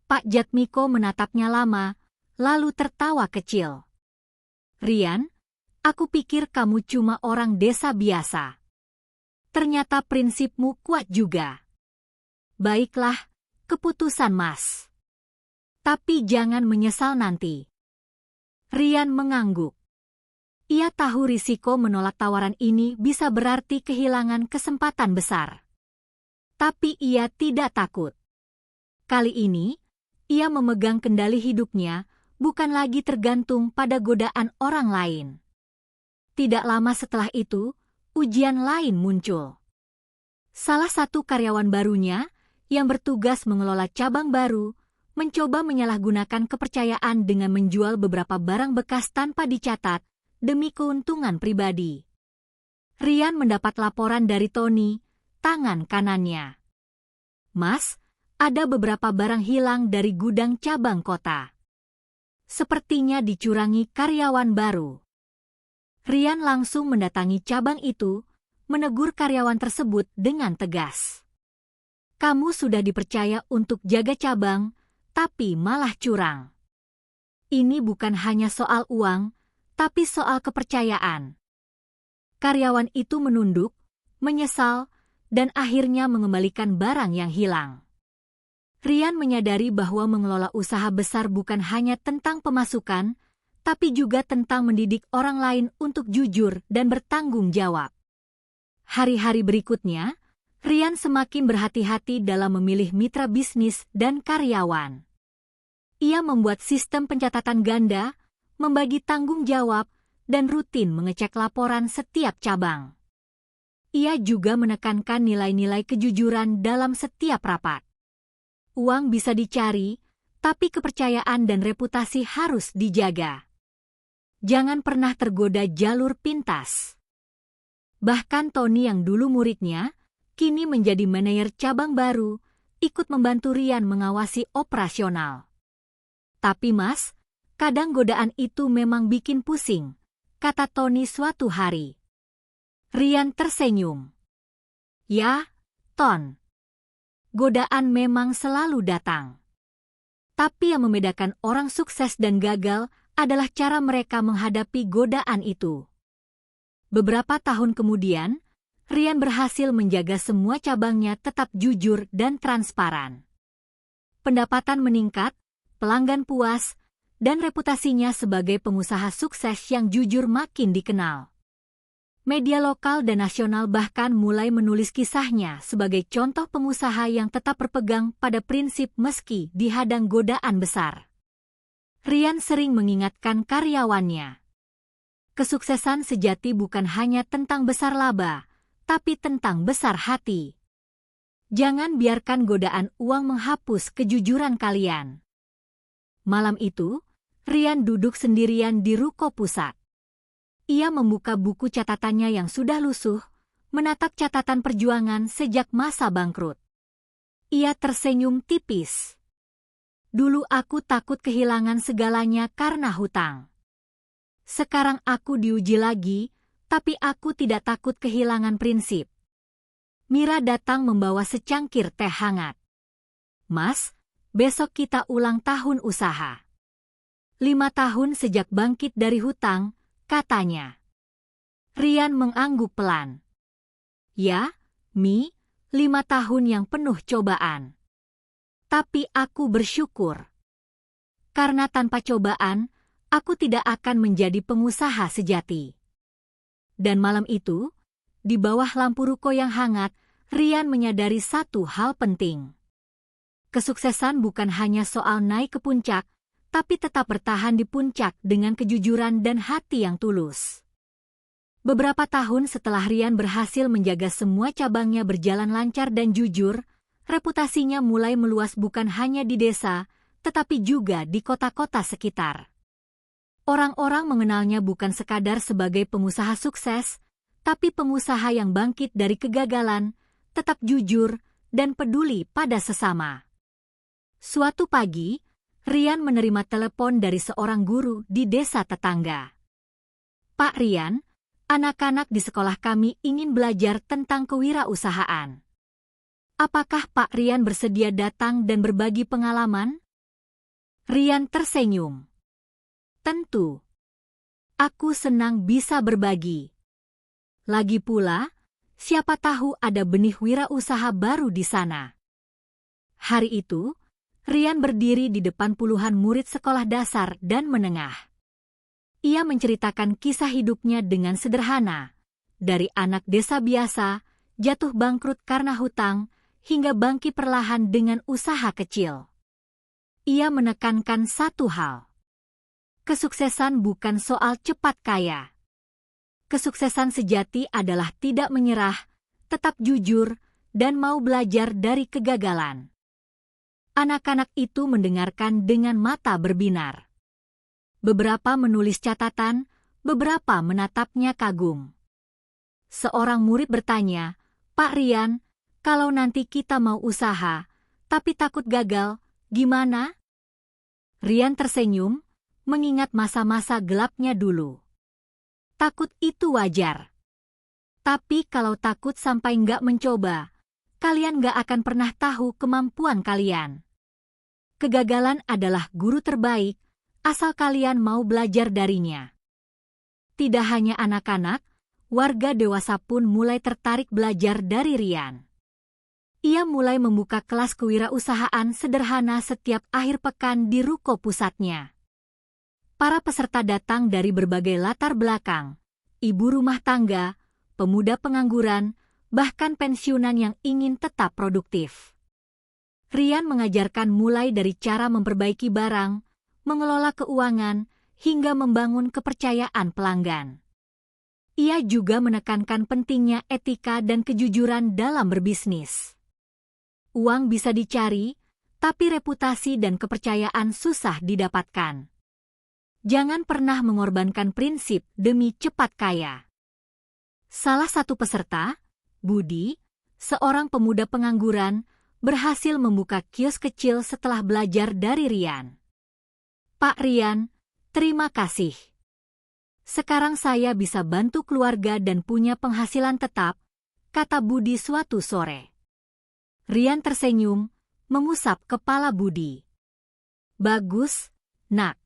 Pak Jatmiko menatapnya lama, lalu tertawa kecil. Rian, aku pikir kamu cuma orang desa biasa. Ternyata prinsipmu kuat juga. Baiklah, keputusan Mas. Tapi jangan menyesal nanti. Rian mengangguk. Ia tahu risiko menolak tawaran ini bisa berarti kehilangan kesempatan besar. Tapi ia tidak takut. Kali ini, ia memegang kendali hidupnya, bukan lagi tergantung pada godaan orang lain. Tidak lama setelah itu, ujian lain muncul. Salah satu karyawan barunya, yang bertugas mengelola cabang baru, mencoba menyalahgunakan kepercayaan dengan menjual beberapa barang bekas tanpa dicatat, demi keuntungan pribadi. Rian mendapat laporan dari Tony, tangan kanannya. Mas, ada beberapa barang hilang dari gudang cabang kota. Sepertinya dicurangi karyawan baru. Rian langsung mendatangi cabang itu, menegur karyawan tersebut dengan tegas. Kamu sudah dipercaya untuk jaga cabang, tapi malah curang. Ini bukan hanya soal uang, tapi soal kepercayaan. Karyawan itu menunduk, menyesal, dan akhirnya mengembalikan barang yang hilang. Rian menyadari bahwa mengelola usaha besar bukan hanya tentang pemasukan, tapi juga tentang mendidik orang lain untuk jujur dan bertanggung jawab. Hari-hari berikutnya, Rian semakin berhati-hati dalam memilih mitra bisnis dan karyawan. Ia membuat sistem pencatatan ganda, membagi tanggung jawab, dan rutin mengecek laporan setiap cabang. Ia juga menekankan nilai-nilai kejujuran dalam setiap rapat. Uang bisa dicari, tapi kepercayaan dan reputasi harus dijaga. Jangan pernah tergoda jalur pintas. Bahkan Tony yang dulu muridnya, kini menjadi manajer cabang baru, ikut membantu Rian mengawasi operasional. Tapi Mas, kadang godaan itu memang bikin pusing, kata Tony suatu hari. Rian tersenyum. Ya, Ton. Godaan memang selalu datang. Tapi yang membedakan orang sukses dan gagal adalah cara mereka menghadapi godaan itu. Beberapa tahun kemudian, Rian berhasil menjaga semua cabangnya tetap jujur dan transparan. Pendapatan meningkat, pelanggan puas, dan reputasinya sebagai pengusaha sukses yang jujur makin dikenal. Media lokal dan nasional bahkan mulai menulis kisahnya sebagai contoh pengusaha yang tetap berpegang pada prinsip meski dihadang godaan besar. Rian sering mengingatkan karyawannya. Kesuksesan sejati bukan hanya tentang besar laba, tapi tentang besar hati. Jangan biarkan godaan uang menghapus kejujuran kalian. Malam itu, Rian duduk sendirian di ruko pusat. Ia membuka buku catatannya yang sudah lusuh, menatap catatan perjuangan sejak masa bangkrut. Ia tersenyum tipis. Dulu aku takut kehilangan segalanya karena hutang. Sekarang aku diuji lagi, tapi aku tidak takut kehilangan prinsip. Mira datang membawa secangkir teh hangat. Mas, besok kita ulang tahun usaha. 5 tahun sejak bangkit dari hutang, katanya. Rian mengangguk pelan. Ya, Mi, 5 tahun yang penuh cobaan. Tapi aku bersyukur. Karena tanpa cobaan, aku tidak akan menjadi pengusaha sejati. Dan malam itu, di bawah lampu ruko yang hangat, Rian menyadari satu hal penting. Kesuksesan bukan hanya soal naik ke puncak, tapi tetap bertahan di puncak dengan kejujuran dan hati yang tulus. Beberapa tahun setelah Rian berhasil menjaga semua cabangnya berjalan lancar dan jujur, reputasinya mulai meluas bukan hanya di desa, tetapi juga di kota-kota sekitar. Orang-orang mengenalnya bukan sekadar sebagai pengusaha sukses, tapi pengusaha yang bangkit dari kegagalan, tetap jujur, dan peduli pada sesama. Suatu pagi, Rian menerima telepon dari seorang guru di desa tetangga. "Pak Rian, anak-anak di sekolah kami ingin belajar tentang kewirausahaan. Apakah Pak Rian bersedia datang dan berbagi pengalaman?" Rian tersenyum. "Tentu. Aku senang bisa berbagi. Lagi pula, siapa tahu ada benih wirausaha baru di sana." Hari itu, Rian berdiri di depan puluhan murid sekolah dasar dan menengah. Ia menceritakan kisah hidupnya dengan sederhana, dari anak desa biasa, jatuh bangkrut karena hutang, hingga bangkit perlahan dengan usaha kecil. Ia menekankan satu hal. Kesuksesan bukan soal cepat kaya. Kesuksesan sejati adalah tidak menyerah, tetap jujur, dan mau belajar dari kegagalan. Anak-anak itu mendengarkan dengan mata berbinar. Beberapa menulis catatan, beberapa menatapnya kagum. Seorang murid bertanya, "Pak Rian, kalau nanti kita mau usaha, tapi takut gagal, gimana?" Rian tersenyum, mengingat masa-masa gelapnya dulu. Takut itu wajar. Tapi kalau takut sampai nggak mencoba, kalian nggak akan pernah tahu kemampuan kalian. Kegagalan adalah guru terbaik, asal kalian mau belajar darinya. Tidak hanya anak-anak, warga dewasa pun mulai tertarik belajar dari Rian. Ia mulai membuka kelas kewirausahaan sederhana setiap akhir pekan di ruko pusatnya. Para peserta datang dari berbagai latar belakang, ibu rumah tangga, pemuda pengangguran, bahkan pensiunan yang ingin tetap produktif. Rian mengajarkan mulai dari cara memperbaiki barang, mengelola keuangan, hingga membangun kepercayaan pelanggan. Ia juga menekankan pentingnya etika dan kejujuran dalam berbisnis. Uang bisa dicari, tapi reputasi dan kepercayaan susah didapatkan. Jangan pernah mengorbankan prinsip demi cepat kaya. Salah satu peserta, Budi, seorang pemuda pengangguran, berhasil membuka kios kecil setelah belajar dari Rian. "Pak Rian, terima kasih. Sekarang saya bisa bantu keluarga dan punya penghasilan tetap," kata Budi suatu sore. Rian tersenyum, mengusap kepala Budi. "Bagus, Nak.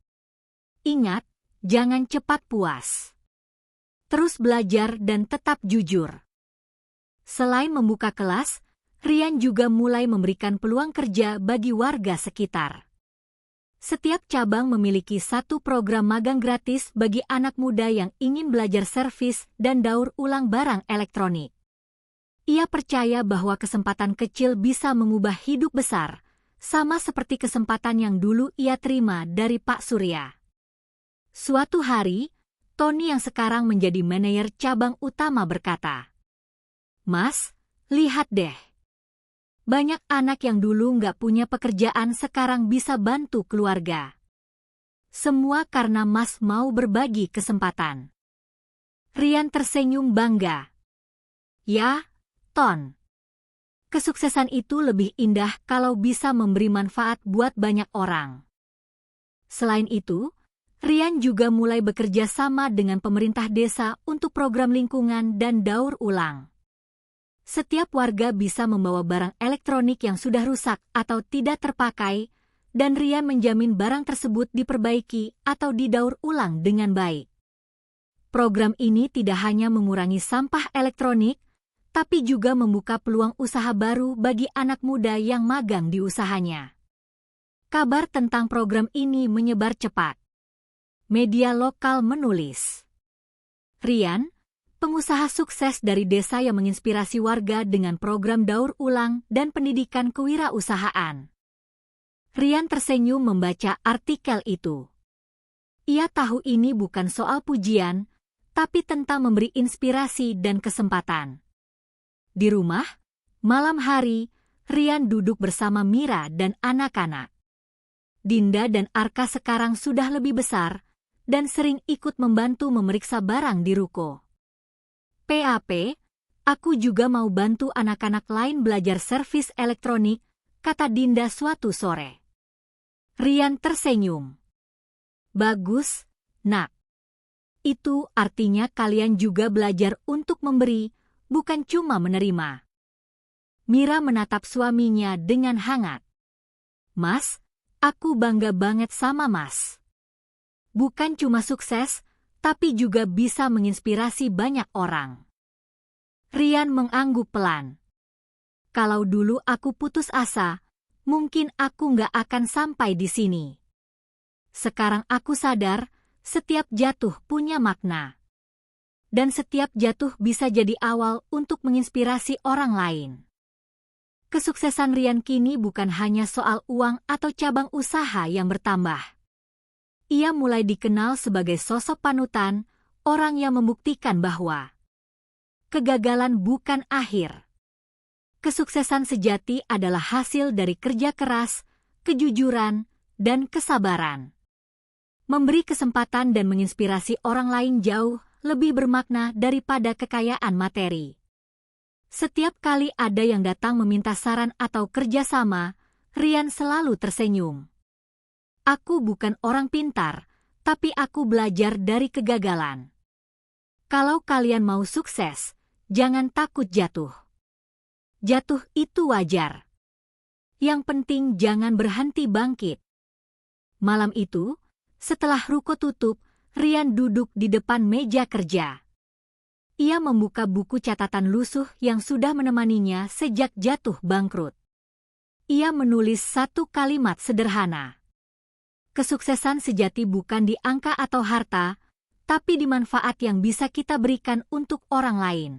Ingat, jangan cepat puas. Terus belajar dan tetap jujur." Selain membuka kelas, Rian juga mulai memberikan peluang kerja bagi warga sekitar. Setiap cabang memiliki satu program magang gratis bagi anak muda yang ingin belajar servis dan daur ulang barang elektronik. Ia percaya bahwa kesempatan kecil bisa mengubah hidup besar, sama seperti kesempatan yang dulu ia terima dari Pak Surya. Suatu hari, Tony yang sekarang menjadi manajer cabang utama berkata, "Mas, lihat deh. Banyak anak yang dulu nggak punya pekerjaan sekarang bisa bantu keluarga. Semua karena Mas mau berbagi kesempatan." Rian tersenyum bangga. "Ya, Ton. Kesuksesan itu lebih indah kalau bisa memberi manfaat buat banyak orang." Selain itu, Rian juga mulai bekerja sama dengan pemerintah desa untuk program lingkungan dan daur ulang. Setiap warga bisa membawa barang elektronik yang sudah rusak atau tidak terpakai, dan Rian menjamin barang tersebut diperbaiki atau didaur ulang dengan baik. Program ini tidak hanya mengurangi sampah elektronik, tapi juga membuka peluang usaha baru bagi anak muda yang magang di usahanya. Kabar tentang program ini menyebar cepat. Media lokal menulis, "Rian, pengusaha sukses dari desa yang menginspirasi warga dengan program daur ulang dan pendidikan kewirausahaan." Rian tersenyum membaca artikel itu. Ia tahu ini bukan soal pujian, tapi tentang memberi inspirasi dan kesempatan. Di rumah, malam hari, Rian duduk bersama Mira dan anak-anak. Dinda dan Arka sekarang sudah lebih besar dan sering ikut membantu memeriksa barang di ruko. "PAP, aku juga mau bantu anak-anak lain belajar servis elektronik," kata Dinda suatu sore. Rian tersenyum. Bagus, Nak. Itu artinya kalian juga belajar untuk memberi, bukan cuma menerima. Mira menatap suaminya dengan hangat. Mas, aku bangga banget sama Mas. Bukan cuma sukses, tapi juga bisa menginspirasi banyak orang. Rian mengangguk pelan. Kalau dulu aku putus asa, mungkin aku nggak akan sampai di sini. Sekarang aku sadar, setiap jatuh punya makna. Dan setiap jatuh bisa jadi awal untuk menginspirasi orang lain. Kesuksesan Rian kini bukan hanya soal uang atau cabang usaha yang bertambah. Ia mulai dikenal sebagai sosok panutan, orang yang membuktikan bahwa kegagalan bukan akhir. Kesuksesan sejati adalah hasil dari kerja keras, kejujuran, dan kesabaran. Memberi kesempatan dan menginspirasi orang lain jauh lebih bermakna daripada kekayaan materi. Setiap kali ada yang datang meminta saran atau kerjasama, Rian selalu tersenyum. Aku bukan orang pintar, tapi aku belajar dari kegagalan. Kalau kalian mau sukses, jangan takut jatuh. Jatuh itu wajar. Yang penting jangan berhenti bangkit. Malam itu, setelah ruko tutup, Rian duduk di depan meja kerja. Ia membuka buku catatan lusuh yang sudah menemaninya sejak jatuh bangkrut. Ia menulis satu kalimat sederhana. Kesuksesan sejati bukan di angka atau harta, tapi di manfaat yang bisa kita berikan untuk orang lain.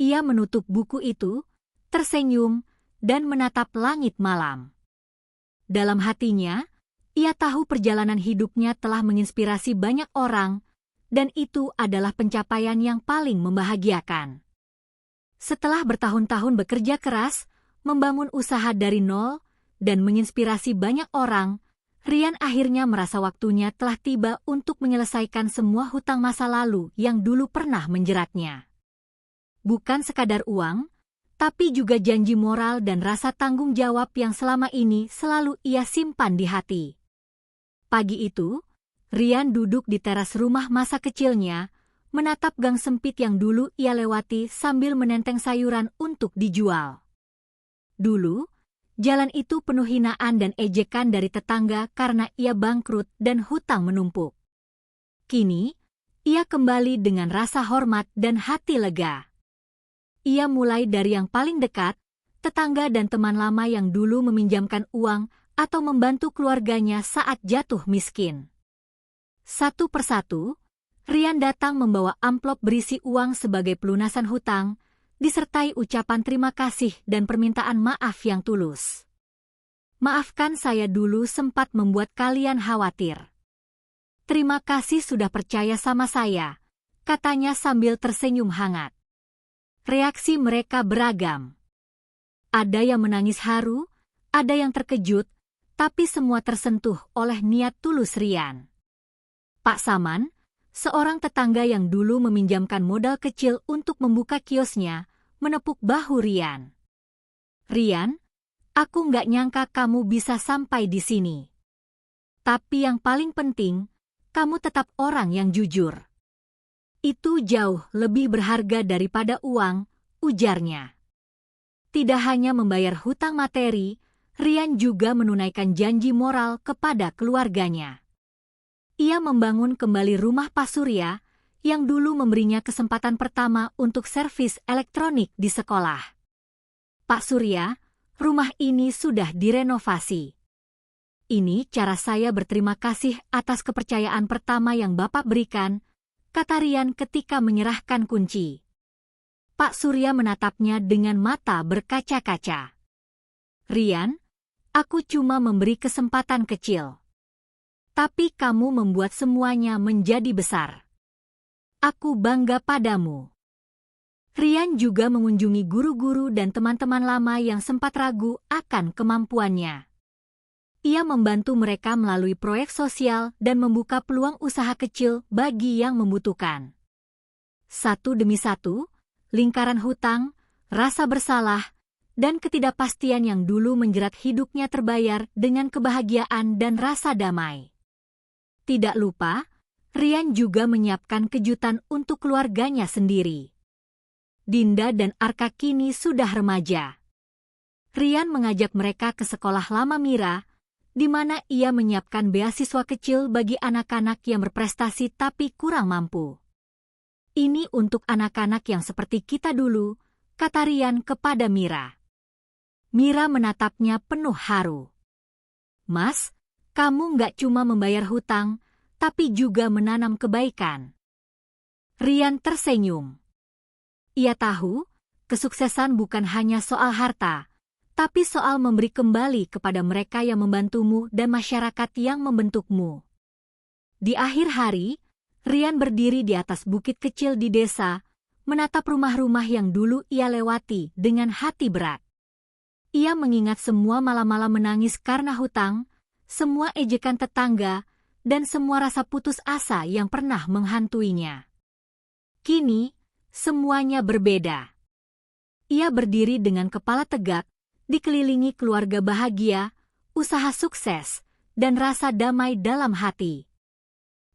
Ia menutup buku itu, tersenyum, dan menatap langit malam. Dalam hatinya, ia tahu perjalanan hidupnya telah menginspirasi banyak orang, dan itu adalah pencapaian yang paling membahagiakan. Setelah bertahun-tahun bekerja keras, membangun usaha dari nol, dan menginspirasi banyak orang, Rian akhirnya merasa waktunya telah tiba untuk menyelesaikan semua hutang masa lalu yang dulu pernah menjeratnya. Bukan sekadar uang, tapi juga janji moral dan rasa tanggung jawab yang selama ini selalu ia simpan di hati. Pagi itu, Rian duduk di teras rumah masa kecilnya, menatap gang sempit yang dulu ia lewati sambil menenteng sayuran untuk dijual. Dulu, jalan itu penuh hinaan dan ejekan dari tetangga karena ia bangkrut dan hutang menumpuk. Kini, ia kembali dengan rasa hormat dan hati lega. Ia mulai dari yang paling dekat, tetangga dan teman lama yang dulu meminjamkan uang atau membantu keluarganya saat jatuh miskin. Satu persatu, Rian datang membawa amplop berisi uang sebagai pelunasan hutang, disertai ucapan terima kasih dan permintaan maaf yang tulus. Maafkan saya dulu sempat membuat kalian khawatir. Terima kasih sudah percaya sama saya, katanya sambil tersenyum hangat. Reaksi mereka beragam. Ada yang menangis haru, ada yang terkejut, tapi semua tersentuh oleh niat tulus Rian. Pak Saman, seorang tetangga yang dulu meminjamkan modal kecil untuk membuka kiosnya, menepuk bahu Rian. Rian, aku nggak nyangka kamu bisa sampai di sini. Tapi yang paling penting, kamu tetap orang yang jujur. Itu jauh lebih berharga daripada uang, ujarnya. Tidak hanya membayar hutang materi, Rian juga menunaikan janji moral kepada keluarganya. Ia membangun kembali rumah Pak Surya, yang dulu memberinya kesempatan pertama untuk servis elektronik di sekolah. Pak Surya, rumah ini sudah direnovasi. Ini cara saya berterima kasih atas kepercayaan pertama yang Bapak berikan, kata Rian ketika menyerahkan kunci. Pak Surya menatapnya dengan mata berkaca-kaca. Rian, aku cuma memberi kesempatan kecil. Tapi kamu membuat semuanya menjadi besar. Aku bangga padamu. Rian juga mengunjungi guru-guru dan teman-teman lama yang sempat ragu akan kemampuannya. Ia membantu mereka melalui proyek sosial dan membuka peluang usaha kecil bagi yang membutuhkan. Satu demi satu, lingkaran hutang, rasa bersalah, dan ketidakpastian yang dulu menjerat hidupnya terbayar dengan kebahagiaan dan rasa damai. Tidak lupa, Rian juga menyiapkan kejutan untuk keluarganya sendiri. Dinda dan Arka kini sudah remaja. Rian mengajak mereka ke sekolah lama Mira, di mana ia menyiapkan beasiswa kecil bagi anak-anak yang berprestasi tapi kurang mampu. Ini untuk anak-anak yang seperti kita dulu, kata Rian kepada Mira. Mira menatapnya penuh haru. Mas, kamu nggak cuma membayar hutang, tapi juga menanam kebaikan. Rian tersenyum. Ia tahu, kesuksesan bukan hanya soal harta, tapi soal memberi kembali kepada mereka yang membantumu dan masyarakat yang membentukmu. Di akhir hari, Rian berdiri di atas bukit kecil di desa, menatap rumah-rumah yang dulu ia lewati dengan hati berat. Ia mengingat semua malam-malam menangis karena hutang, semua ejekan tetangga, dan semua rasa putus asa yang pernah menghantuinya. Kini, semuanya berbeda. Ia berdiri dengan kepala tegak, dikelilingi keluarga bahagia, usaha sukses, dan rasa damai dalam hati.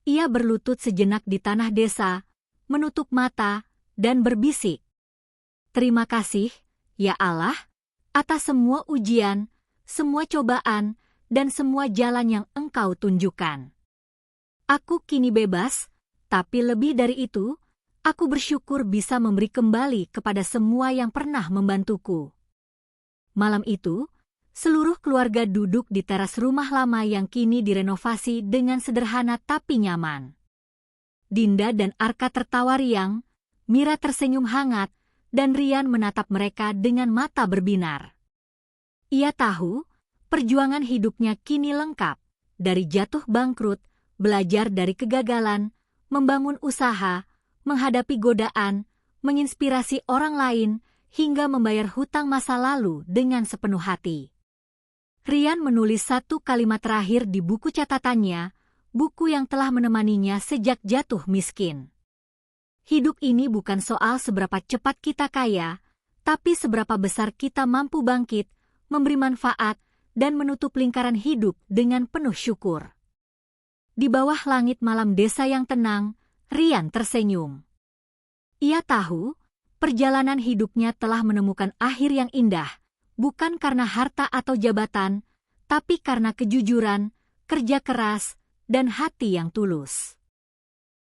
Ia berlutut sejenak di tanah desa, menutup mata, dan berbisik. Terima kasih, ya Allah, atas semua ujian, semua cobaan, dan semua jalan yang Engkau tunjukkan. Aku kini bebas, tapi lebih dari itu, aku bersyukur bisa memberi kembali kepada semua yang pernah membantuku. Malam itu, seluruh keluarga duduk di teras rumah lama yang kini direnovasi dengan sederhana tapi nyaman. Dinda dan Arka tertawa riang, Mira tersenyum hangat, dan Rian menatap mereka dengan mata berbinar. Ia tahu, perjuangan hidupnya kini lengkap, dari jatuh bangkrut, belajar dari kegagalan, membangun usaha, menghadapi godaan, menginspirasi orang lain, hingga membayar hutang masa lalu dengan sepenuh hati. Rian menulis satu kalimat terakhir di buku catatannya, buku yang telah menemaninya sejak jatuh miskin. Hidup ini bukan soal seberapa cepat kita kaya, tapi seberapa besar kita mampu bangkit, memberi manfaat, dan menutup lingkaran hidup dengan penuh syukur. Di bawah langit malam desa yang tenang, Rian tersenyum. Ia tahu, perjalanan hidupnya telah menemukan akhir yang indah, bukan karena harta atau jabatan, tapi karena kejujuran, kerja keras, dan hati yang tulus.